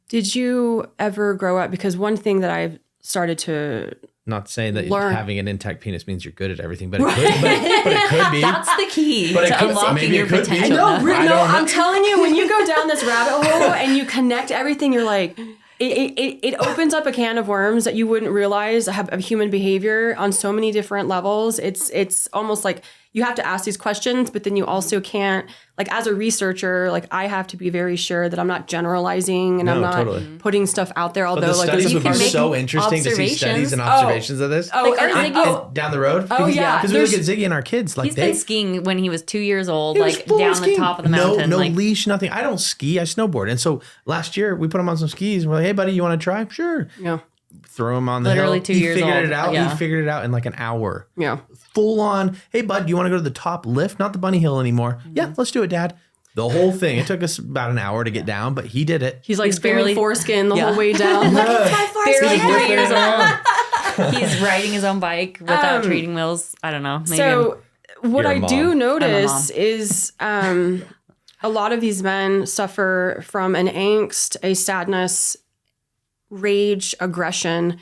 Did you ever grow up? Because one thing that I've started to not saying that learn. Having an intact penis means you're good at everything, but it could, but it could be. That's the key to unlocking your potential. No, I'm telling you, when you go down this rabbit hole and you connect everything, you're like, it opens up a can of worms that you wouldn't realize have human behavior on so many different levels. It's almost like you have to ask these questions, but then you also can't, like as a researcher, like I have to be very sure that I'm not generalizing and I'm not putting stuff out there. Although but the like studies would be make so interesting to see studies and observations of this. Like and down the road. Oh yeah, because we look at Ziggy and our kids. Like he's been skiing when he was 2 years old, he was like full down skiing. the top of the mountain. No like, leash, nothing. I don't ski. I snowboard. And so last year we put him on some skis. We're like, hey buddy, you want to try? Sure. Yeah. Throw him on the Literally hill. 2 years He figured old. it out. Yeah. He figured it out in like an hour. Yeah. Full on. Hey bud, do you want to go to the top lift? Not the bunny hill anymore. Yeah, let's do it, Dad. The whole thing. It took us about an hour to get down, but he did it. He's like barely- barely foreskin the whole way down. Look at my foreskin. Barely 3 years old. He's riding his own bike without training wheels. I don't know. Maybe So what You're a I mom. do I'm a notice mom. is a lot of these men suffer from an angst, a sadness, rage, aggression,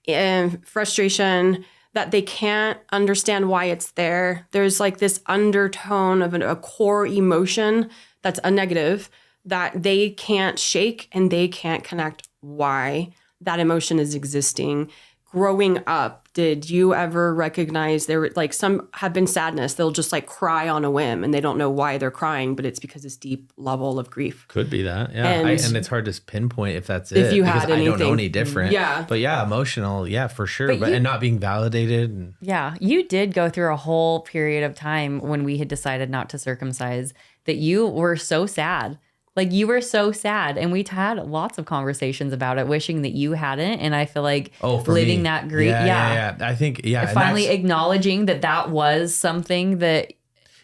and frustration that they can't understand why it's there. There's like this undertone of a core emotion that's a negative that they can't shake and they can't connect why that emotion is existing. Growing up, did you ever recognize there were like some have been sadness? They'll just like cry on a whim and they don't know why they're crying, but it's because this deep level of grief. Could be that, yeah. And- And it's hard to pinpoint if that's If it. you because had I don't know anything. any different. Yeah. But yeah, emotional, yeah, for sure. But But you- and not being validated. And Yeah, you did go through a whole period of time when we had decided not to circumcise that you were so sad. Like you were so sad, and we had lots of conversations about it, wishing that you hadn't. And I feel like for living me. that grief, Yeah. I think, yeah. and finally that's- acknowledging that was something that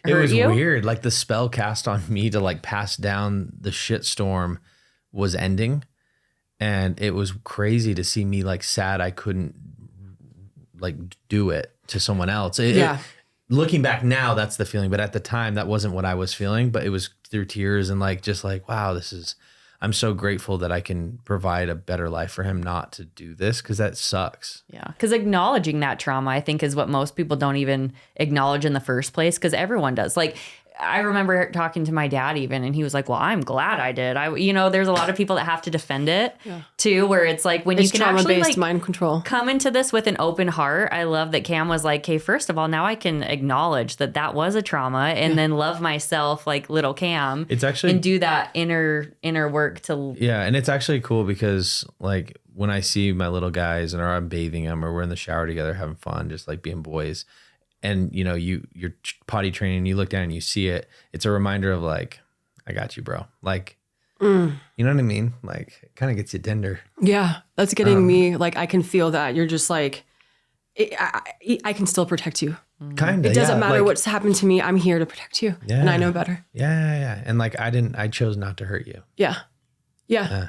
it hurt was you. weird. Like the spell cast on me to like pass down the shit storm was ending. And it was crazy to see me like sad I couldn't like do it to someone else. Looking back now, that's the feeling. But at the time, that wasn't what I was feeling. But it was through tears and like just like, wow, I'm so grateful that I can provide a better life for him not to do this, because that sucks. Yeah, because acknowledging that trauma, I think, is what most people don't even acknowledge in the first place, because everyone does. Like, I remember talking to my dad even, and he was like, well, I'm glad I did. There's a lot of people that have to defend it too, where it's like when It's you can actually trauma-based like mind control. come into this with an open heart. I love that Kam was like, okay, first of all, now I can acknowledge that was a trauma, and then love myself like little Kam. It's actually and do that inner work to Yeah, and it's actually cool because like when I see my little guys and I'm bathing them or we're in the shower together having fun, just like being boys, and you're potty training, you look down and you see it, it's a reminder of like, I got you, bro. Like, you know what I mean? Like, it kind of gets you tender. Yeah, that's getting me. Like, I can feel that. You're just like, I can still protect you. Kind of. It doesn't matter what's happened to me. I'm here to protect you. Yeah. And I know better. Yeah. And like, I chose not to hurt you. Yeah.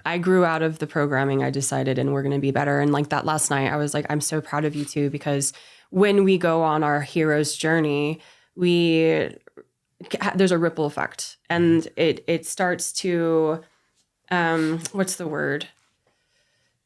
I grew out of the programming. I decided, and we're going to be better. And like that last night, I was like, I'm so proud of you too, because when we go on our hero's journey, there's a ripple effect, and it starts to, what's the word?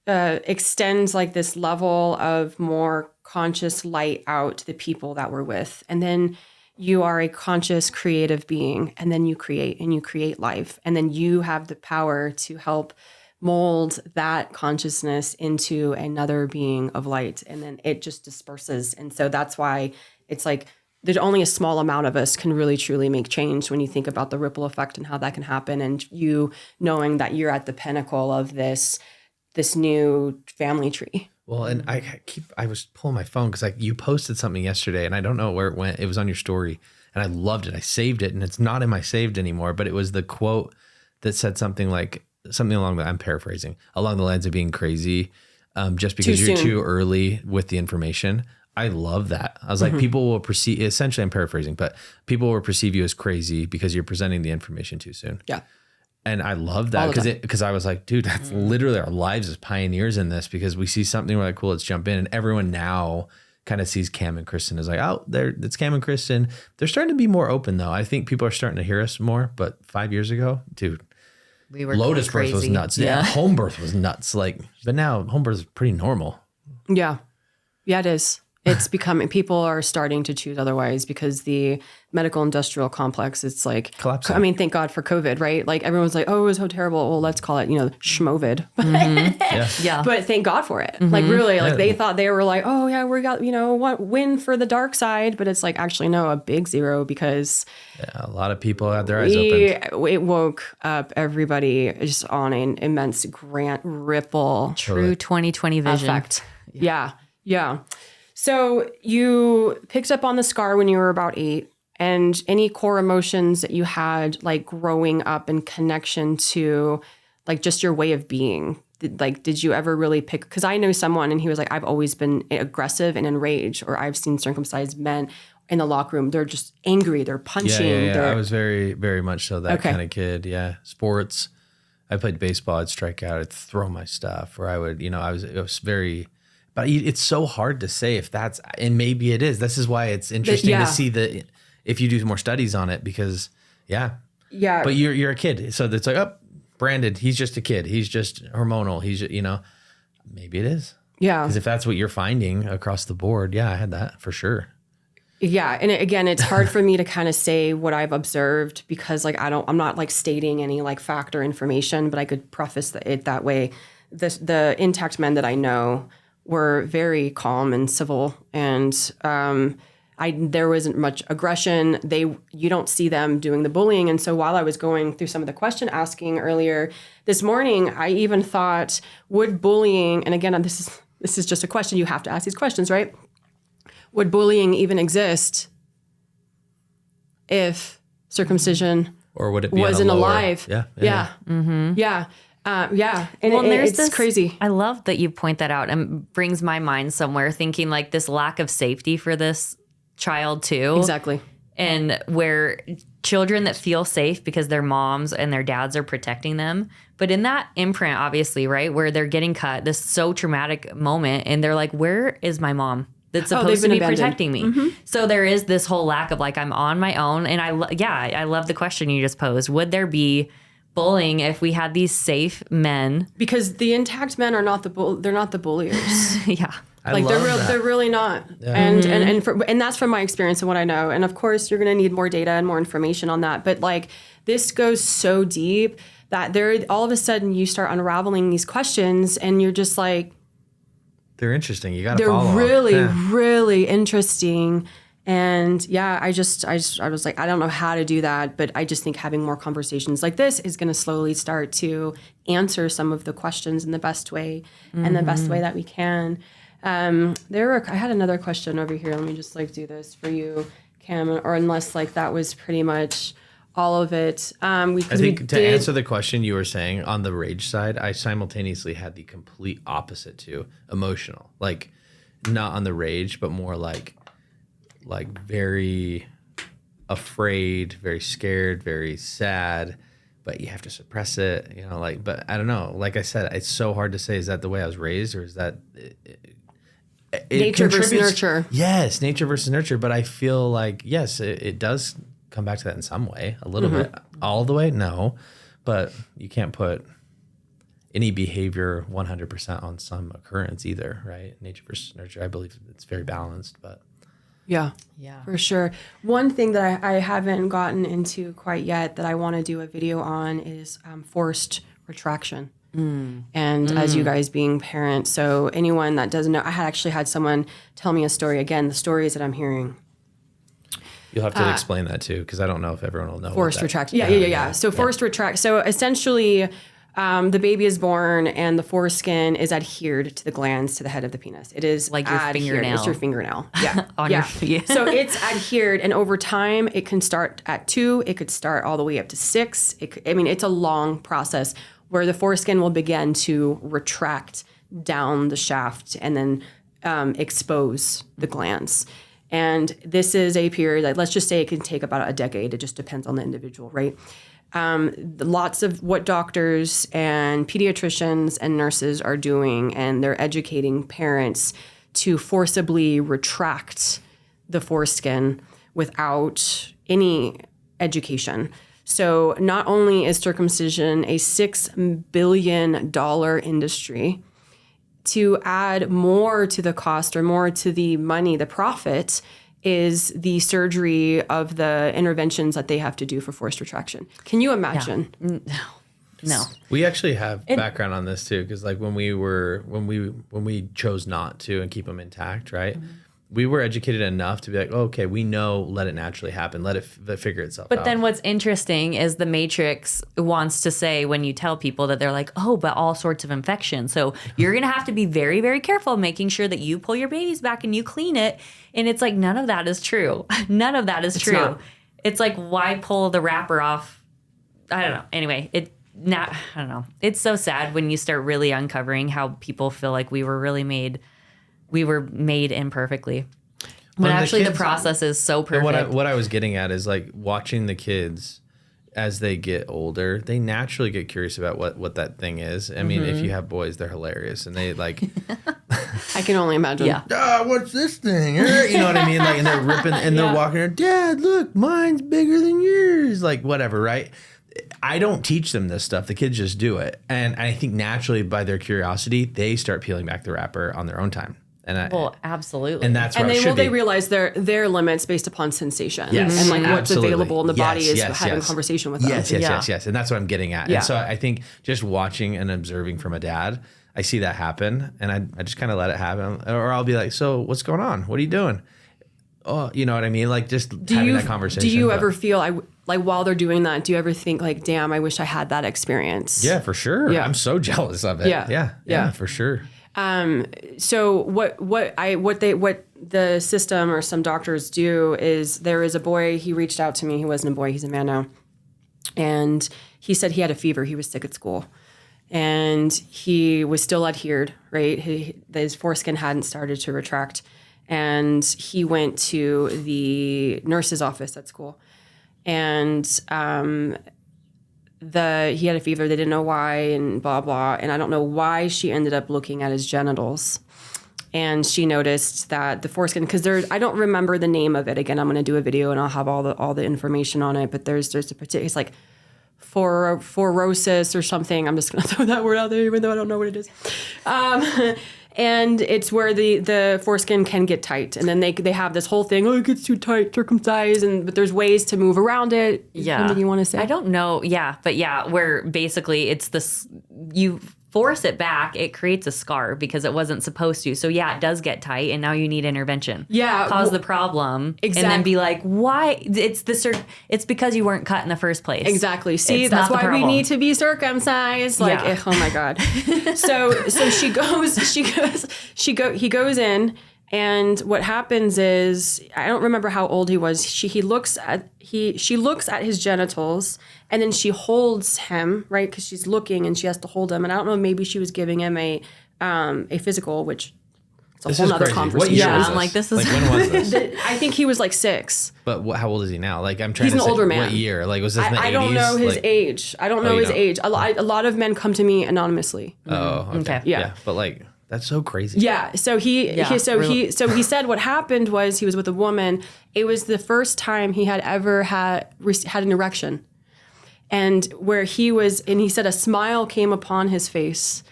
Extends like this level of more conscious light out to the people that we're with. And then you are a conscious creative being, and then you create life. And then you have the power to help mold that consciousness into another being of light. And then it just disperses. And so that's why it's like there's only a small amount of us can really truly make change when you think about the ripple effect and how that can happen. And you knowing that you're at the pinnacle of this new family tree. Well, and I was pulling my phone because you posted something yesterday and I don't know where it went. It was on your story and I loved it. I saved it and it's not in my saved anymore, but it was the quote that said something along I'm paraphrasing, along the lines of being crazy just because you're too early with the information. I love that. I was like, people will perceive, essentially I'm paraphrasing, but people will perceive you as crazy because you're presenting the information too soon. Yeah. And I love that because I was like, dude, that's literally our lives as pioneers in this, because we see something, we're like, cool, let's jump in. And everyone now kind of sees Kam and Kristen as like, oh, it's Kam and Kristen. They're starting to be more open though. I think people are starting to hear us more, but 5 years ago, dude, we were lotus birth was nuts. Yeah. Home birth was nuts. But now home birth is pretty normal. Yeah. Yeah, it is. It's becoming, people are starting to choose otherwise because the medical industrial complex, it's like, collapsing. I mean, thank God for COVID, right? Like everyone's like, oh, it was so terrible. Well, let's call it, schmovid. Yeah. But thank God for it. Like really, like they thought they were like, oh yeah, we got, win for the dark side. But it's like, actually, no, a big zero because a lot of people had their eyes opened. It woke up everybody just on an immense grant ripple. True 2020 vision. Effect. Yeah. Yeah. So you picked up on the scar when you were about 8, and any core emotions that you had like growing up in connection to like just your way of being. Did you ever really pick? Because I know someone and he was like, I've always been aggressive and enraged, or I've seen circumcised men in the locker room. They're just angry. They're punching. Yeah. I was very, very much so that kind of kid. Yeah. Sports. I played baseball. I'd strike out. I'd throw my stuff, or I would, it was very... But it's so hard to say if that's, and maybe it is. This is why it's interesting to see if you do more studies on it, because yeah. But you're a kid, so it's like, oh, Brandon, he's just a kid. He's just hormonal. He's maybe it is. Yeah. Because if that's what you're finding across the board, yeah, I had that for sure. Yeah, and again, it's hard for me to kind of say what I've observed because I'm not like stating any like fact or information, but I could preface it that way. The intact men that I know were very calm and civil, and there wasn't much aggression. You don't see them doing the bullying. And so while I was going through some of the question asking earlier this morning, I even thought, would bullying, and again, this is just a question, you have to ask these questions, right? Would bullying even exist if circumcision or would it be wasn't alive? Yeah. Mm-hmm. Yeah. And it's crazy. I love that you point that out and brings my mind somewhere thinking like this lack of safety for this child too. Exactly. And where children that feel safe because their moms and their dads are protecting them. But in that imprint, obviously, right, where they're getting cut, this so traumatic moment, and they're like, where is my mom? That's supposed to be abandoned. Protecting me. Mm-hmm. So there is this whole lack of like, I'm on my own. And I love the question you just posed. Would there be bullying if we had these safe men? Because the intact men are not they're not the bulliers. Yeah. They're really not. Yeah. And that's from my experience and what I know. And of course you're going to need more data and more information on that. But like this goes so deep that all of a sudden you start unraveling these questions and you're just like, they're interesting. You got to follow them. They're really, really interesting. And yeah, I was like, I don't know how to do that, but I just think having more conversations like this is going to slowly start to answer some of the questions in the best way and the best way that we can. I had another question over here. Let me just like do this for you, Kam, or unless like that was pretty much all of it. I think to answer the question you were saying on the rage side, I simultaneously had the complete opposite too, emotional, like not on the rage, but more like very afraid, very scared, very sad, but you have to suppress it, but I don't know. Like I said, it's so hard to say, is that the way I was raised or is that nature versus nurture? Yes, nature versus nurture. But I feel like, yes, it does come back to that in some way, a little bit. All the way? No. But you can't put any behavior 100% on some occurrence either, right? Nature versus nurture. I believe it's very balanced, but. Yeah, for sure. One thing that I haven't gotten into quite yet that I want to do a video on is forced retraction. And as you guys being parents, so anyone that doesn't know, I had actually had someone tell me a story. Again, the stories that I'm hearing. You'll have to explain that too, because I don't know if everyone will know. Forced retraction. Yeah. So forced retract. So essentially, the baby is born and the foreskin is adhered to the glands to the head of the penis. It is like your fingernail. It's your fingernail. Yeah. On your feet. So it's adhered, and over time, it can start at 2. It could start all the way up to 6. It's a long process where the foreskin will begin to retract down the shaft and then expose the glands. And this is a period, like, let's just say it can take about a decade. It just depends on the individual, right? Lots of what doctors and pediatricians and nurses are doing, and they're educating parents to forcibly retract the foreskin without any education. So not only is circumcision a $6 billion industry, to add more to the cost or more to the money, the profit, is the surgery of the interventions that they have to do for forced retraction. Can you imagine? Yeah. No. We actually have background on this too, because like when we chose not to and keep them intact, right? Mm-hmm. We were educated enough to be like, oh, okay, we know, let it naturally happen. Let it figure itself out. But then what's interesting is the Matrix wants to say, when you tell people that, they're like, oh, but all sorts of infections. So you're going to have to be very, very careful making sure that you pull your babies back and you clean it. And it's like, none of that is true. None of that is true. Not. It's like, why pull the wrapper off? I don't know. Anyway, I don't know. It's so sad when you start really uncovering how people feel like we were made imperfectly. But actually the process is so perfect. What I was getting at is like watching the kids as they get older, they naturally get curious about what that thing is. I mean, if you have boys, they're hilarious, and they like. I can only imagine. Yeah. What's this thing? You know what I mean? Like, and they're ripping, and they're walking around. Dad, look, mine's bigger than yours. Like, whatever, right? I don't teach them this stuff. The kids just do it, and I think naturally, by their curiosity, they start peeling back the wrapper on their own time. Well, absolutely. And that's where they realize their limits based upon sensation. Yes. And like what's Absolutely. Available in the body is having a conversation with them. Yes. And that's what I'm getting at. Yeah. And so I think just watching and observing from a dad, I see that happen, and I just kind of let it happen. Or I'll be like, so what's going on? What are you doing? Oh, you know what I mean? Like just having that conversation. Do you ever feel like while they're doing that, do you ever think like, damn, I wish I had that experience? Yeah, for sure. Yeah. I'm so jealous of it. Yeah, for sure. So what the system or some doctors do is, there is a boy, he reached out to me. He wasn't a boy, he's a man now. And he said he had a fever. He was sick at school and he was still adhered, right? His foreskin hadn't started to retract. And he went to the nurse's office at school, and, he had a fever. They didn't know why, and blah, blah. And I don't know why she ended up looking at his genitals. And she noticed that the foreskin, because I don't remember the name of it. Again, I'm going to do a video and I'll have all the information on it. But there's a particular, it's like phorosis or something. I'm just going to throw that word out there, even though I don't know what it is. And it's where the foreskin can get tight, and then they have this whole thing. Oh, it gets too tight, circumcised, but there's ways to move around it. Yeah, something you want to say? I don't know. Yeah, but where basically it's this, you force it back, it creates a scar because it wasn't supposed to. So it does get tight, and now you need intervention. Yeah, cause the problem, exactly, and then be like, why? It's because you weren't cut in the first place. Exactly. See, that's why we need to be circumcised. Like, oh my God. So he goes in, and what happens is, I don't remember how old he was. She looks at his genitals, and then she holds him, right? Because she's looking and she has to hold him. And I don't know, maybe she was giving him a physical, which it's a whole nother conversation. Yeah, I'm like, this is. Like, when was this? I think he was like 6. But how old is he now? Like, I'm trying He's to an older man. What year? Like, was this in the 80s? I don't know his age. I don't know his age. A lot of men come to me anonymously. Oh, okay. Yeah. But like, that's so crazy. Yeah. So he said what happened was, he was with a woman. It was the first time he had ever had an erection. And where he was, and he said a smile came upon his face,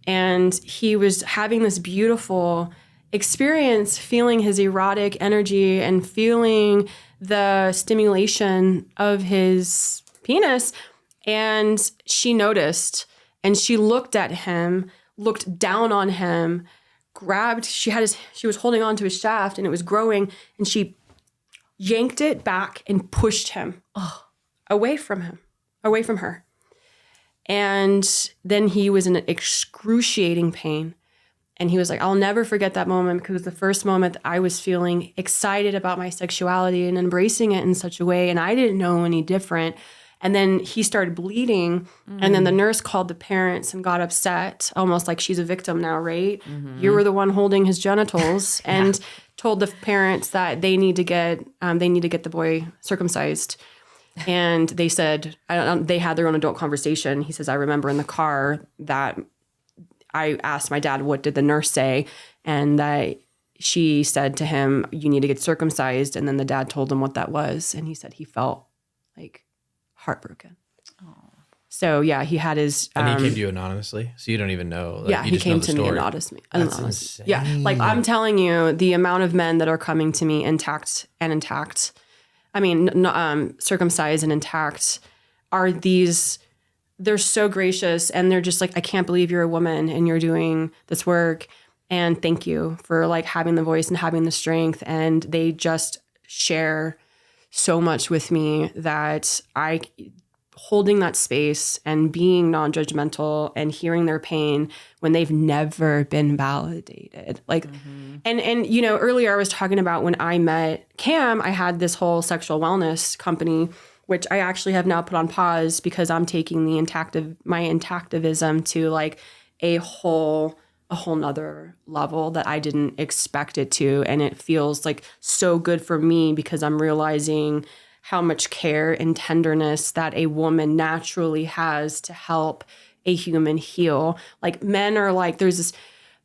and he was having this beautiful experience, feeling his erotic energy and feeling the stimulation of his penis. And she noticed, and she looked at him, looked down on him, grabbed, she was holding on to his shaft, and it was growing, and she yanked it back and pushed him away from her. And then he was in excruciating pain. And he was like, I'll never forget that moment because it was the first moment that I was feeling excited about my sexuality and embracing it in such a way. And I didn't know any different. And then he started bleeding. And then the nurse called the parents and got upset, almost like she's a victim now, right? You were the one holding his genitals and told the parents that they need to get the boy circumcised. And they said, they had their own adult conversation. He says, I remember in the car that I asked my dad, what did the nurse say? And that she said to him, you need to get circumcised. And then the dad told him what that was. And he said he felt like heartbroken. So yeah, he had his... and he came to you anonymly? So you don't even know? Like, he came to me anonymously. That's insane. Yeah, like I'm telling you, the amount of men that are coming to me intact, I mean, circumcised and intact, are these... They're so gracious, and they're just like, I can't believe you're a woman and you're doing this work, and thank you for like having the voice and having the strength. And they just share so much with me that holding that space and being non-judgmental and hearing their pain when they've never been validated. Like, and you know, earlier I was talking about when I met Kam, I had this whole sexual wellness company, which I actually have now put on pause because I'm taking my intactivism to like a whole nother level that I didn't expect it to. And it feels like so good for me because I'm realizing how much care and tenderness that a woman naturally has to help a human heal. Like men are like,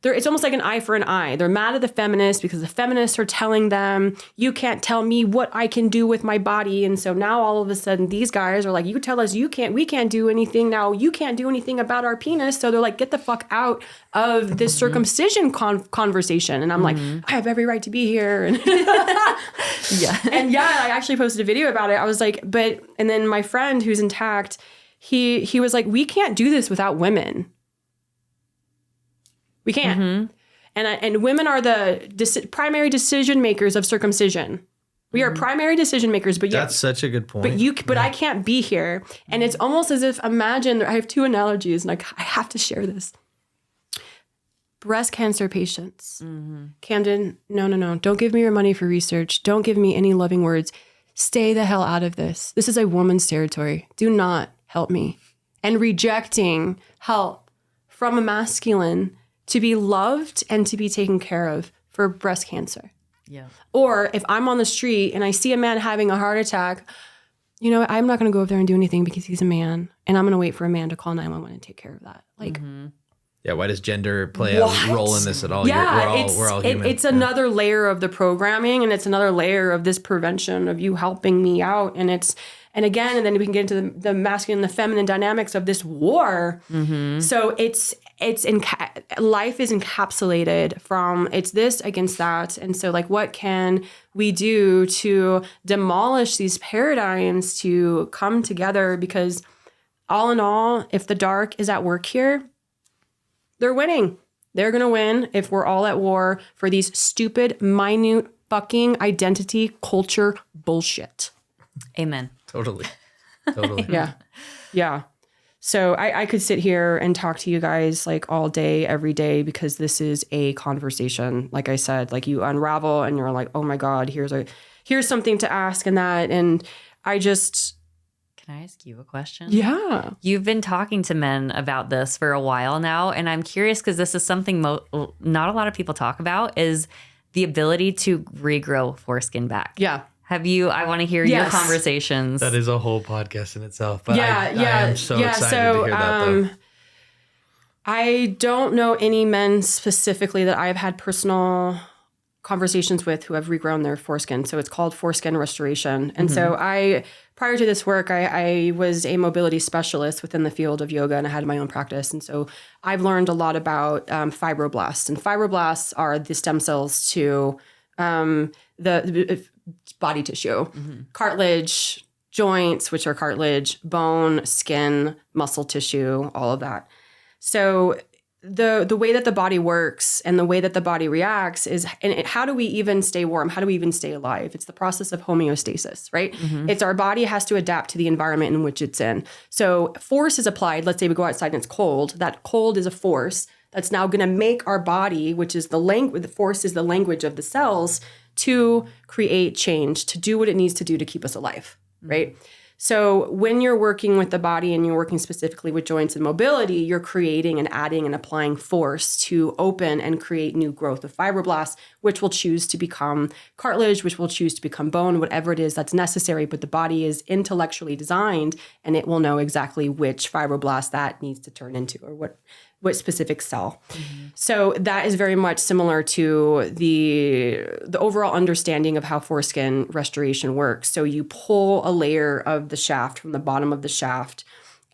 it's almost like an eye for an eye. They're mad at the feminists because the feminists are telling them, you can't tell me what I can do with my body. And so now all of a sudden these guys are like, you tell us we can't do anything. Now you can't do anything about our penis. So they're like, get the fuck out of this circumcision conversation. And I'm like, I have every right to be here. And I actually posted a video about it. I was like, and then my friend who's intact, he was like, we can't do this without women. We can't. And women are the primary decision makers of circumcision. We are primary decision makers, but that's such a good point. But I can't be here. And it's almost as if, imagine, I have two analogies and I have to share this. Breast cancer patients. Kamden, no. Don't give me your money for research. Don't give me any loving words. Stay the hell out of this. This is a woman's territory. Do not help me. And rejecting help from a masculine to be loved and to be taken care of for breast cancer. Yeah. Or if I'm on the street and I see a man having a heart attack, you know, I'm not going to go over there and do anything because he's a man, and I'm going to wait for a man to call 911 and take care of that. Like, yeah, why does gender play a role in this at all? Yeah, we're all human. It's another layer of the programming, and it's another layer of this prevention of you helping me out, and then we can get into the masculine and the feminine dynamics of this war. So life is encapsulated from it's this against that. And so like, what can we do to demolish these paradigms to come together? Because all in all, if the dark is at work here, they're winning. They're going to win if we're all at war for these stupid, minute fucking identity culture bullshit. Amen. Totally. Yeah. So I could sit here and talk to you guys like all day, every day, because this is a conversation. Like I said, like you unravel and you're like, oh my God, here's something to ask and that. And I just... Can I ask you a question? Yeah. You've been talking to men about this for a while now. And I'm curious because this is something not a lot of people talk about, is the ability to regrow foreskin back. Yeah. I want to hear your conversations. That is a whole podcast in itself. But I am so excited to hear that though. I don't know any men specifically that I've had personal conversations with who have regrown their foreskin. So it's called foreskin restoration. And so prior to this work, I was a mobility specialist within the field of yoga, and I had my own practice. And so I've learned a lot about fibroblasts. And fibroblasts are the stem cells to the body tissue, cartilage, joints, which are cartilage, bone, skin, muscle tissue, all of that. So the way that the body works and the way that the body reacts is, and how do we even stay warm? How do we even stay alive? It's the process of homeostasis, right? It's our body has to adapt to the environment in which it's in. So force is applied. Let's say we go outside and it's cold. That cold is a force that's now going to make our body, which is the language, the force is the language of the cells, to create change, to do what it needs to do to keep us alive, right? So when you're working with the body and you're working specifically with joints and mobility, you're creating and adding and applying force to open and create new growth of fibroblasts, which will choose to become cartilage, which will choose to become bone, whatever it is that's necessary. But the body is intellectually designed and it will know exactly which fibroblast that needs to turn into or what specific cell. So that is very much similar to the overall understanding of how foreskin restoration works. So you pull a layer of the shaft from the bottom of the shaft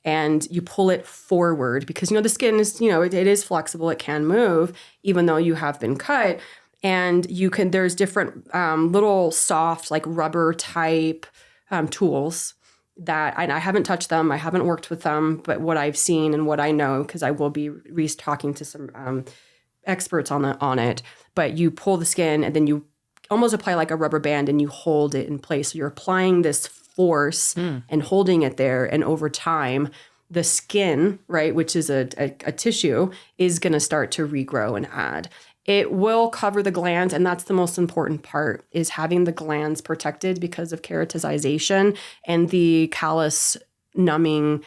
and you pull it forward because, the skin is, it is flexible. It can move even though you have been cut. And there's different little soft, like rubber type tools that I haven't touched them. I haven't worked with them, but what I've seen and what I know, because I will be talking to some experts on it, but you pull the skin and then you almost apply like a rubber band and you hold it in place. So you're applying this force and holding it there. And over time, the skin, right, which is a tissue, is going to start to regrow and add. It will cover the glands, and that's the most important part, is having the glands protected because of keratization and the callus numbing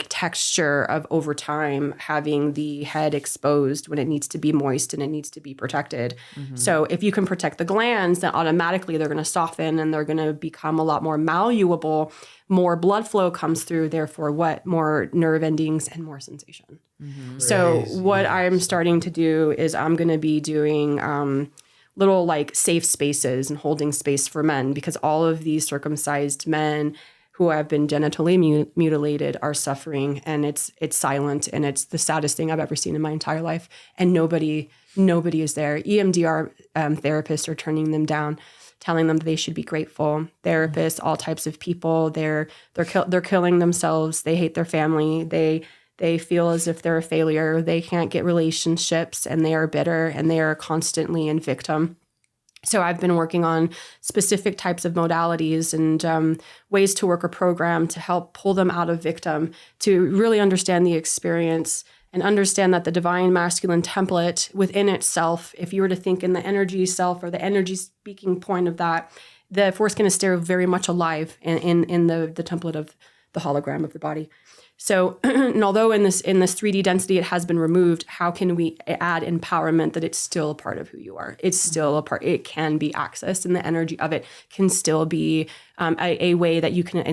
texture of over time having the head exposed when it needs to be moist and it needs to be protected. So if you can protect the glands, then automatically they're going to soften and they're going to become a lot more malleable. More blood flow comes through, therefore more nerve endings and more sensation. So what I'm starting to do is I'm going to be doing little like safe spaces and holding space for men, because all of these circumcised men who have been genitally mutilated are suffering, and it's silent, and it's the saddest thing I've ever seen in my entire life. And nobody is there. EMDR therapists are turning them down, telling them that they should be grateful. Therapists, all types of people, they're killing themselves. They hate their family. They feel as if they're a failure. They can't get relationships, and they are bitter, and they are constantly in victim. So I've been working on specific types of modalities and ways to work a program to help pull them out of victim, to really understand the experience and understand that the divine masculine template within itself, if you were to think in the energy self or the energy speaking point of that, the foreskin is still very much alive in the template of the hologram of the body. So, and although in this 3D density it has been removed, how can we add empowerment that it's still a part of who you are? It's still a part. It can be accessed, and the energy of it can still be a way that you can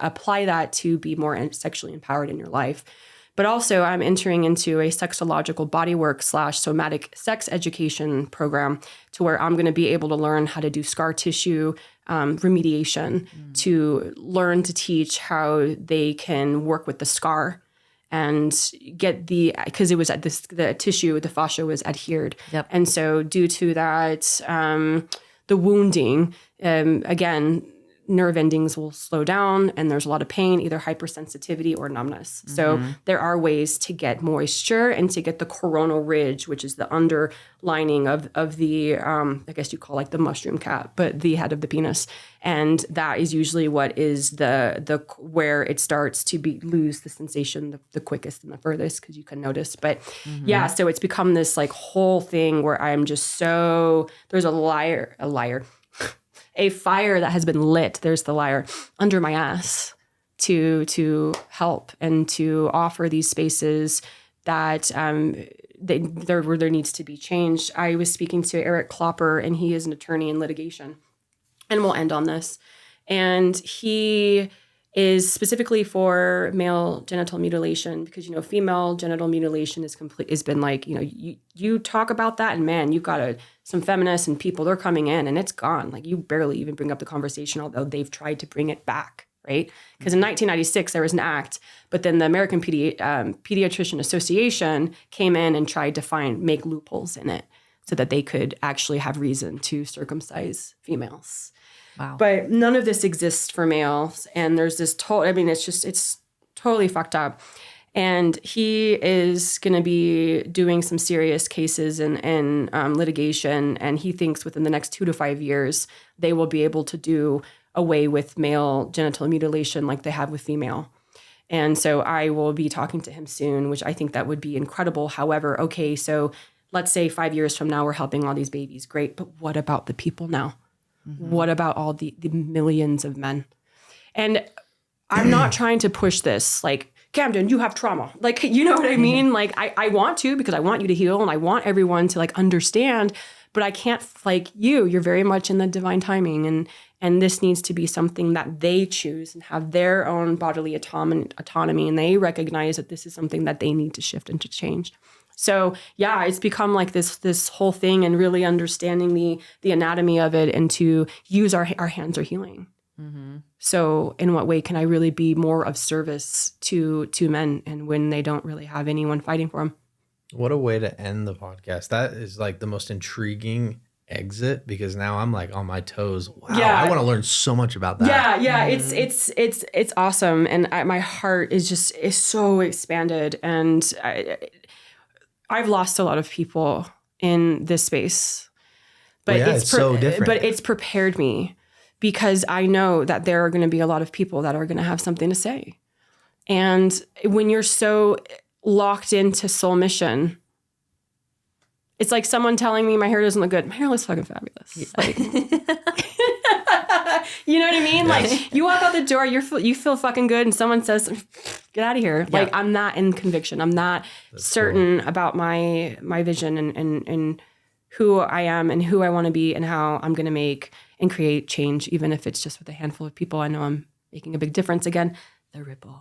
apply that to be more sexually empowered in your life. But also, I'm entering into a sexological bodywork / somatic sex education program, to where I'm going to be able to learn how to do scar tissue remediation, to learn to teach how they can work with the scar and get because it was at the tissue, the fascia was adhered. Yep. And so due to that, the wounding, again, nerve endings will slow down and there's a lot of pain, either hypersensitivity or numbness. So there are ways to get moisture and to get the coronal ridge, which is the underlining of the, I guess you call like the mushroom cap, but the head of the penis. And that is usually what is the where it starts to lose the sensation the quickest and the furthest, because you can notice. But yeah, so it's become this like whole thing where I'm just there's a fire that has been lit, there's the liar, under my ass to help and to offer these spaces that there needs to be change. I was speaking to Eric Klopper, and he is an attorney in litigation, and we'll end on this. And he is specifically for male genital mutilation, because, female genital mutilation is been like, you talk about that and man, you've got some feminists and people, they're coming in and it's gone. Like you barely even bring up the conversation, although they've tried to bring it back, right? Because in 1996, there was an act, but then the American Pediatrician Association came in and tried to make loopholes in it so that they could actually have reason to circumcise females. Wow. But none of this exists for males. And there's this it's totally fucked up. And he is going to be doing some serious cases and litigation. And he thinks within the next 2 to 5 years, they will be able to do away with male genital mutilation like they have with female. And so I will be talking to him soon, which I think that would be incredible. However, okay, so let's say 5 years from now, we're helping all these babies. Great. But what about the people now? What about all the millions of men? And I'm not trying to push this like, Kamden, you have trauma. Like, you know what I mean? Like, I want to, because I want you to heal and I want everyone to like understand, but I can't, like you're very much in the divine timing, and this needs to be something that they choose and have their own bodily autonomy, and they recognize that this is something that they need to shift and to change. So yeah, it's become like this whole thing, and really understanding the anatomy of it, and to use our hands are healing. So in what way can I really be more of service to men, and when they don't really have anyone fighting for them? What a way to end the podcast. That is like the most intriguing exit, because now I'm like on my toes. Wow, Yeah. I want to learn so much about that. Yeah, it's awesome, and my heart is so expanded, and I've lost a lot of people in this space, but it's so different. But it's prepared me, because I know that there are going to be a lot of people that are going to have something to say, and when you're so locked into soul mission, it's like someone telling me my hair doesn't look good. My hair looks fucking fabulous. Like, you know what I mean? Like, you walk out the door, you feel fucking good, and someone says, "Get out of here!" Yeah. Like, I'm not in conviction. I'm not certain about my vision and who I am and who I want to be and how I'm going to make and create change, even if it's just with a handful of people. I know I'm making a big difference. Again, the ripple.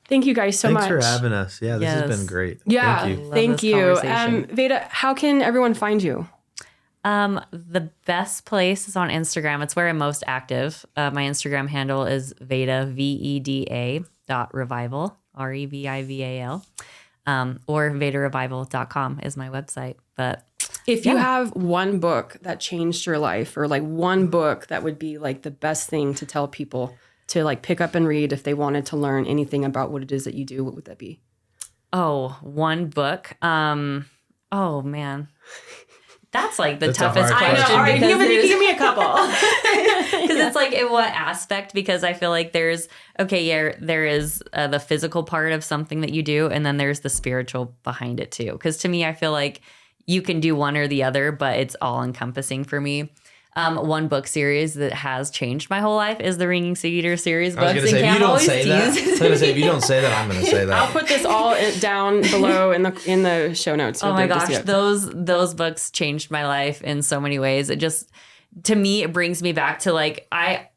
Thank you guys so much. Thanks for having us. Yeah, this has been great. Yeah, Thank you. thank this you. conversation. Veda, how can everyone find you? The best place is on Instagram. It's where I'm most active. My Instagram handle is Veda, VEDA.revival, REVIVAL. Or VedaRevival.com is my website. But If you have one book that changed your life, or like one book that would be like the best thing to tell people to like pick up and read if they wanted to learn anything about what it is that you do, what would that be? one book. Oh man. That's like the That's a toughest hard question. question. All right, because give me a couple. Because it's like, in what aspect? Because I feel like there is the physical part of something that you do, and then there's the spiritual behind it too. Because to me, I feel like you can do one or the other, but it's all encompassing for me. One book series that has changed my whole life is the Ringing Seed series I was books. going to say, if Kam you don't always say that, teases. if you don't say that, I'm going to say I'll that. put this all down below in the show notes. So Oh my you'll be able to gosh, see it. those books changed my life in so many ways. It just, to me, it brings me back to like, I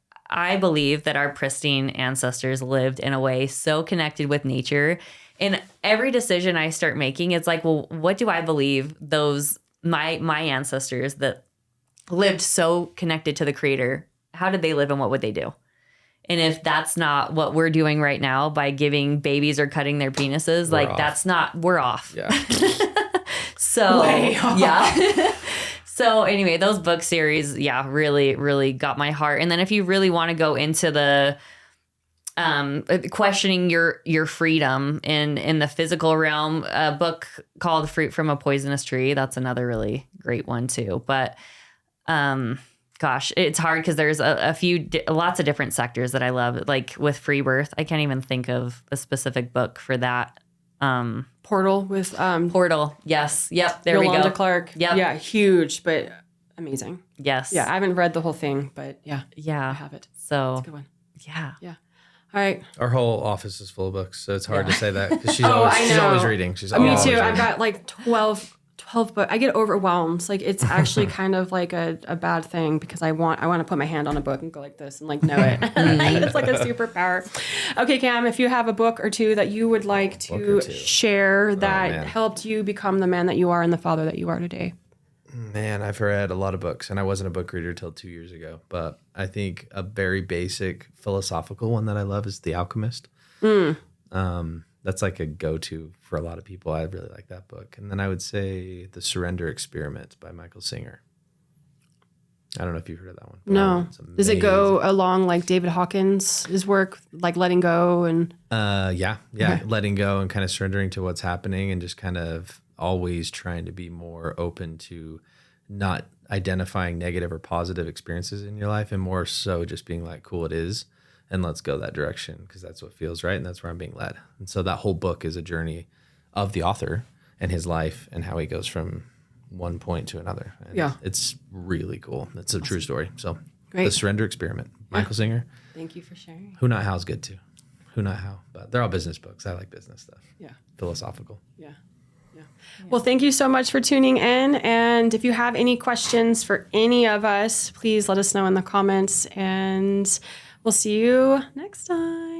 believe that our pristine ancestors lived in a way so connected with nature. And every decision I start making, it's like, well, what do I believe those my ancestors that lived so connected to the Creator, how did they live and what would they do? And if that's not what we're doing right now by giving babies or cutting their penises, we're off. Yeah. So, Way off. yeah. So anyway, those book series, yeah, really, really got my heart. And then if you really want to go into the questioning your freedom in the physical realm, a book called Fruit from a Poisonous Tree, that's another really great one too. But gosh, it's hard because there's lots of different sectors that I love. Like with free birth, I can't even think of a specific book for that. Portal with Portal. Yes. Yep. There Yolanda we go. Clark. Yep. Yeah, huge, but amazing. Yes. Yeah, I haven't read the whole thing, but yeah, I Yeah. have it. So Good one. yeah. All right. Our whole office is full of books, so it's hard to say that because she's, I she's know. always reading. She's Me always too. reading. I've got like 12 books. I get overwhelmed. Like it's actually kind of like a bad thing, because I want to put my hand on a book and go like this and like know it. It's like a superpower. Okay, Kam, if you have a book or two that you would like to share that man. helped you become the man that you are and the father that you are today. Man, I've read a lot of books, and I wasn't a book reader till 2 years ago. But I think a very basic philosophical one that I love is The Alchemist. That's like a go-to for a lot of people. I really like that book. And then I would say The Surrender Experiment by Michael Singer. I don't know if you've heard of that one. But No. it's Does it amazing. go along like David Hawkins' work, like letting go and? Yeah. Letting go and kind of surrendering to what's happening and just kind of always trying to be more open to not identifying negative or positive experiences in your life and more so just being like, cool, it is. And let's go that direction because that's what feels right. And that's where I'm being led. And so that whole book is a journey of the author and his life and how he goes from one point to another. And Yeah. it's really cool. It's a true story. So Great. The Surrender Experiment, Michael Singer, Thank you for sharing. Who Not How's good too. Who Not How, but they're all business books. I like business stuff. Yeah. Philosophical. Yeah. Well, thank you so much for tuning in. And if you have any questions for any of us, please let us know in the comments and we'll see you next time.